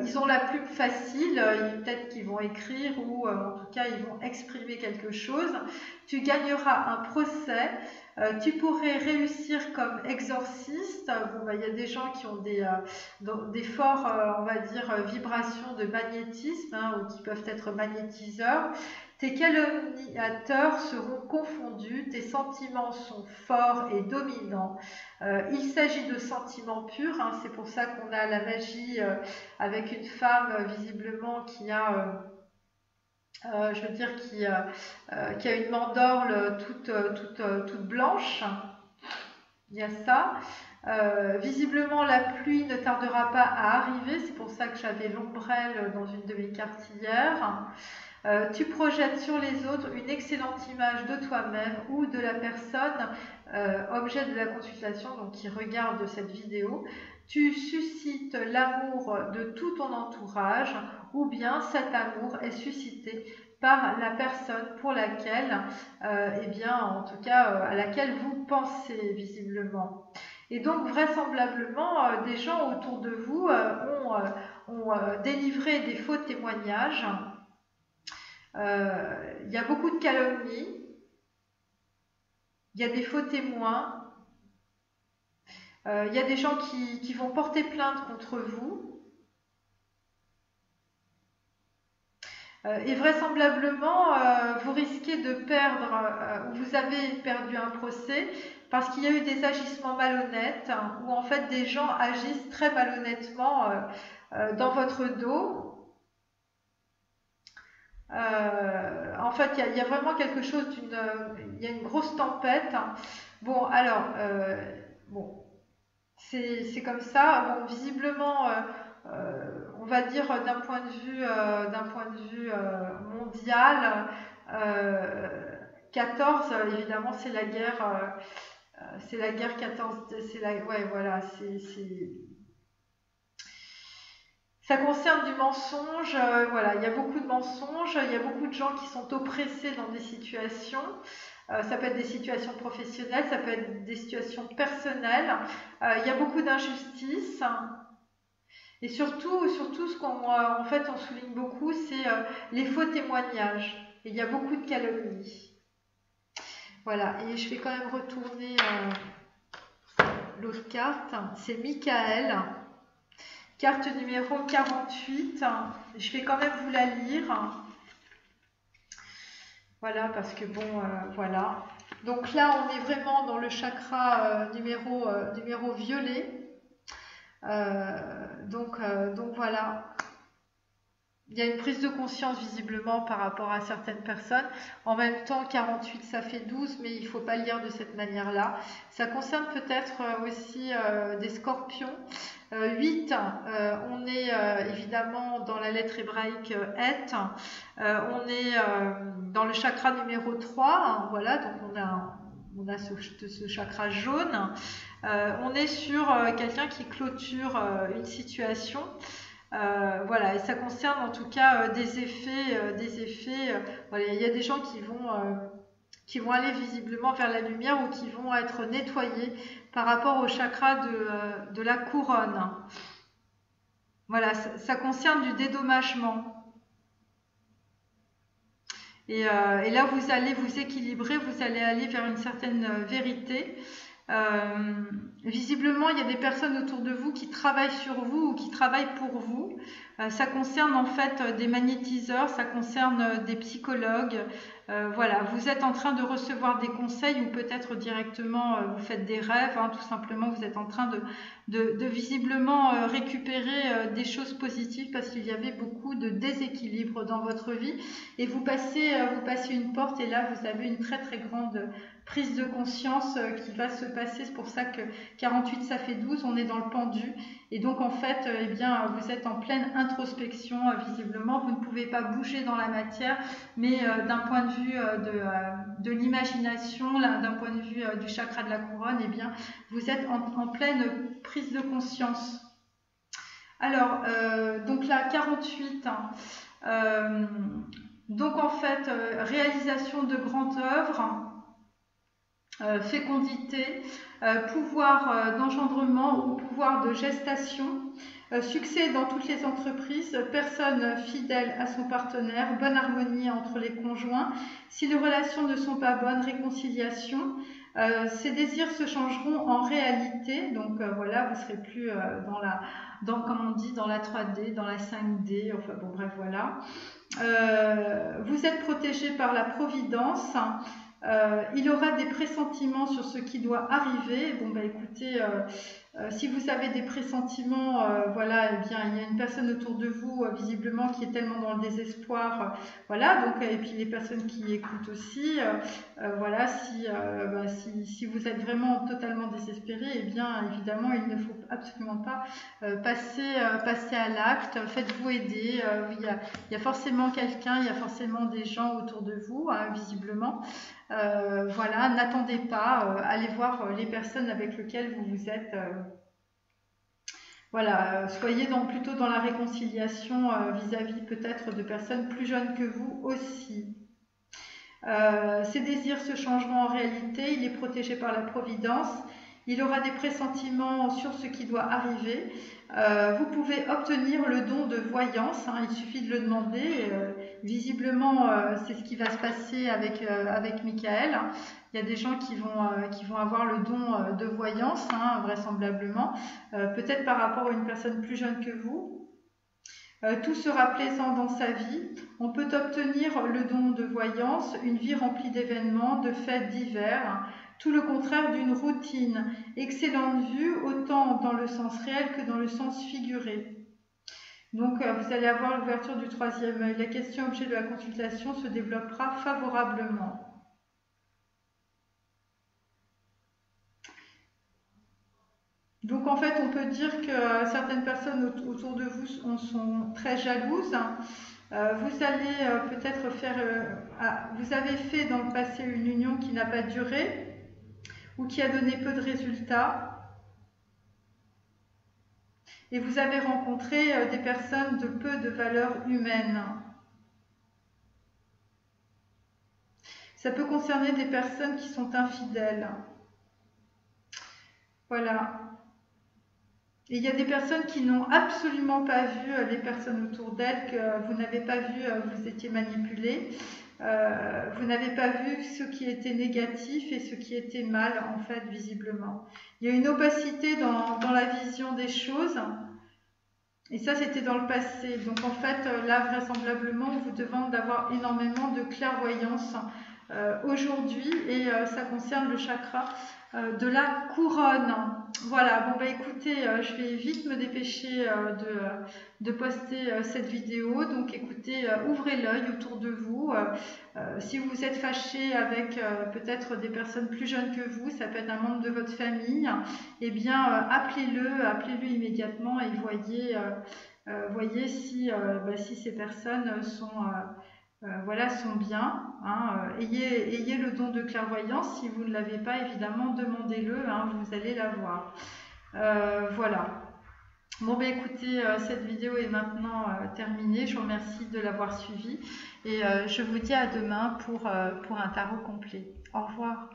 ils ont la plume facile, peut-être qu'ils vont écrire ou en tout cas, ils vont exprimer quelque chose. Tu gagneras un procès. Tu pourrais réussir comme exorciste. Bon, bah, il y a des gens qui ont des forts, on va dire, vibrations de magnétisme, ou qui peuvent être magnétiseurs. Tes calomniateurs seront confondus, tes sentiments sont forts et dominants. Il s'agit de sentiments purs, c'est pour ça qu'on a la magie avec une femme visiblement qui a... je veux dire qui a une mandorle toute blanche. Il y a ça. Visiblement, la pluie ne tardera pas à arriver. C'est pour ça que j'avais l'ombrelle dans une de mes cartes hier. Tu projettes sur les autres une excellente image de toi-même ou de la personne objet de la consultation, donc qui regarde cette vidéo. Tu suscites l'amour de tout ton entourage, ou bien cet amour est suscité par la personne pour laquelle, eh bien, en tout cas, à laquelle vous pensez visiblement. Et donc, vraisemblablement, des gens autour de vous ont délivré des faux témoignages. Il y a beaucoup de calomnies, il y a des faux témoins, il y a des gens qui vont porter plainte contre vous. Et vraisemblablement, vous risquez de perdre, ou vous avez perdu un procès, parce qu'il y a eu des agissements malhonnêtes, où en fait des gens agissent très malhonnêtement dans votre dos. En fait, il y a vraiment quelque chose il y a une grosse tempête. Bon, alors, bon, c'est comme ça. Bon, visiblement, on va dire d'un point de vue, mondial, euh, 14, évidemment, c'est la guerre 14, ouais, voilà, ça concerne du mensonge, voilà, il y a beaucoup de mensonges, il y a beaucoup de gens qui sont oppressés dans des situations. Ça peut être des situations professionnelles, ça peut être des situations personnelles. Il y a beaucoup d'injustices. Et surtout ce qu'on en fait, on souligne beaucoup, c'est les faux témoignages. Et il y a beaucoup de calomnies. Voilà, et je vais quand même retourner l'autre carte. C'est Michael, carte numéro 48. Je vais quand même vous la lire. Voilà, parce que bon, voilà. Donc là, on est vraiment dans le chakra numéro violet. Donc voilà, il y a une prise de conscience visiblement par rapport à certaines personnes. En même temps, 48, ça fait 12, mais il ne faut pas le lire de cette manière-là. Ça concerne peut-être aussi des scorpions. 8, on est évidemment dans la lettre hébraïque Et. On est dans le chakra numéro 3. Hein, voilà, donc on a ce chakra jaune. On est sur quelqu'un qui clôture une situation. Voilà, et ça concerne en tout cas des effets. Voilà, il y a des gens qui vont aller visiblement vers la lumière ou qui vont être nettoyés par rapport au chakra de la couronne. Voilà, ça concerne du dédommagement. Et là, vous allez vous équilibrer, vous allez aller vers une certaine vérité. Visiblement, il y a des personnes autour de vous qui travaillent sur vous ou qui travaillent pour vous. Ça concerne en fait des magnétiseurs, ça concerne des psychologues. Voilà, vous êtes en train de recevoir des conseils ou peut-être directement vous faites des rêves. Hein, tout simplement, vous êtes en train de visiblement récupérer des choses positives parce qu'il y avait beaucoup de déséquilibre dans votre vie. Et vous passez une porte et là, vous avez une très très grande prise de conscience qui va se passer. C'est pour ça que 48 ça fait 12, on est dans le pendu et donc en fait eh bien vous êtes en pleine introspection visiblement, vous ne pouvez pas bouger dans la matière mais d'un point de vue de l'imagination, d'un point de vue du chakra de la couronne, eh bien vous êtes en pleine prise de conscience. Alors donc là 48 hein, donc en fait réalisation de grandes œuvres, fécondité, pouvoir d'engendrement ou pouvoir de gestation, succès dans toutes les entreprises, personne fidèle à son partenaire, bonne harmonie entre les conjoints. Si les relations ne sont pas bonnes, réconciliation. Ces désirs se changeront en réalité, donc voilà, vous ne serez plus comme on dit, dans la 3D, dans la 5D, enfin bon bref voilà. Vous êtes protégé par la providence. Il aura des pressentiments sur ce qui doit arriver. Bon bah écoutez, si vous avez des pressentiments, voilà, eh bien il y a une personne autour de vous visiblement qui est tellement dans le désespoir, voilà. Donc et puis les personnes qui écoutent aussi, voilà, si vous êtes vraiment totalement désespéré, eh bien évidemment il ne faut absolument pas passer à l'acte. Faites-vous aider. Il y a forcément quelqu'un, il y a forcément des gens autour de vous, hein, visiblement. Voilà, n'attendez pas, allez voir les personnes avec lesquelles vous êtes. Voilà, soyez plutôt dans la réconciliation vis-à-vis peut-être de personnes plus jeunes que vous aussi. Ses désirs se changeront en réalité, il est protégé par la providence, il aura des pressentiments sur ce qui doit arriver. Vous pouvez obtenir le don de voyance, hein, il suffit de le demander. Visiblement, c'est ce qui va se passer avec Michael. Il y a des gens qui vont avoir le don de voyance, hein, vraisemblablement, peut-être par rapport à une personne plus jeune que vous. Tout sera plaisant dans sa vie. On peut obtenir le don de voyance, une vie remplie d'événements, de fêtes divers, tout le contraire d'une routine. Excellente vue, autant dans le sens réel que dans le sens figuré. Donc vous allez avoir l'ouverture du troisième œil. La question objet de la consultation se développera favorablement. Donc en fait, on peut dire que certaines personnes autour de vous sont très jalouses. Vous allez peut-être vous avez fait dans le passé une union qui n'a pas duré ou qui a donné peu de résultats. Et vous avez rencontré des personnes de peu de valeur humaine. Ça peut concerner des personnes qui sont infidèles. Voilà. Et il y a des personnes qui n'ont absolument pas vu les personnes autour d'elles, que vous n'avez pas vu, vous étiez manipulé. Vous n'avez pas vu ce qui était négatif et ce qui était mal, en fait, visiblement. Il y a une opacité dans la vision des choses. Et ça, c'était dans le passé. Donc, en fait, là, vraisemblablement, on vous demande d'avoir énormément de clairvoyance aujourd'hui. Et ça concerne le chakra de la couronne. Voilà, bon bah écoutez, je vais vite me dépêcher de poster cette vidéo. Donc écoutez, ouvrez l'œil autour de vous. Si vous êtes fâché avec peut-être des personnes plus jeunes que vous, ça peut être un membre de votre famille, eh bien appelez-le immédiatement et voyez si ces personnes voilà, sont bien. Hein. Ayez le don de clairvoyance. Si vous ne l'avez pas, évidemment, demandez-le. Hein, vous allez l'avoir. Voilà. Bon, bah, écoutez, cette vidéo est maintenant terminée. Je vous remercie de l'avoir suivie. Et je vous dis à demain pour un tarot complet. Au revoir.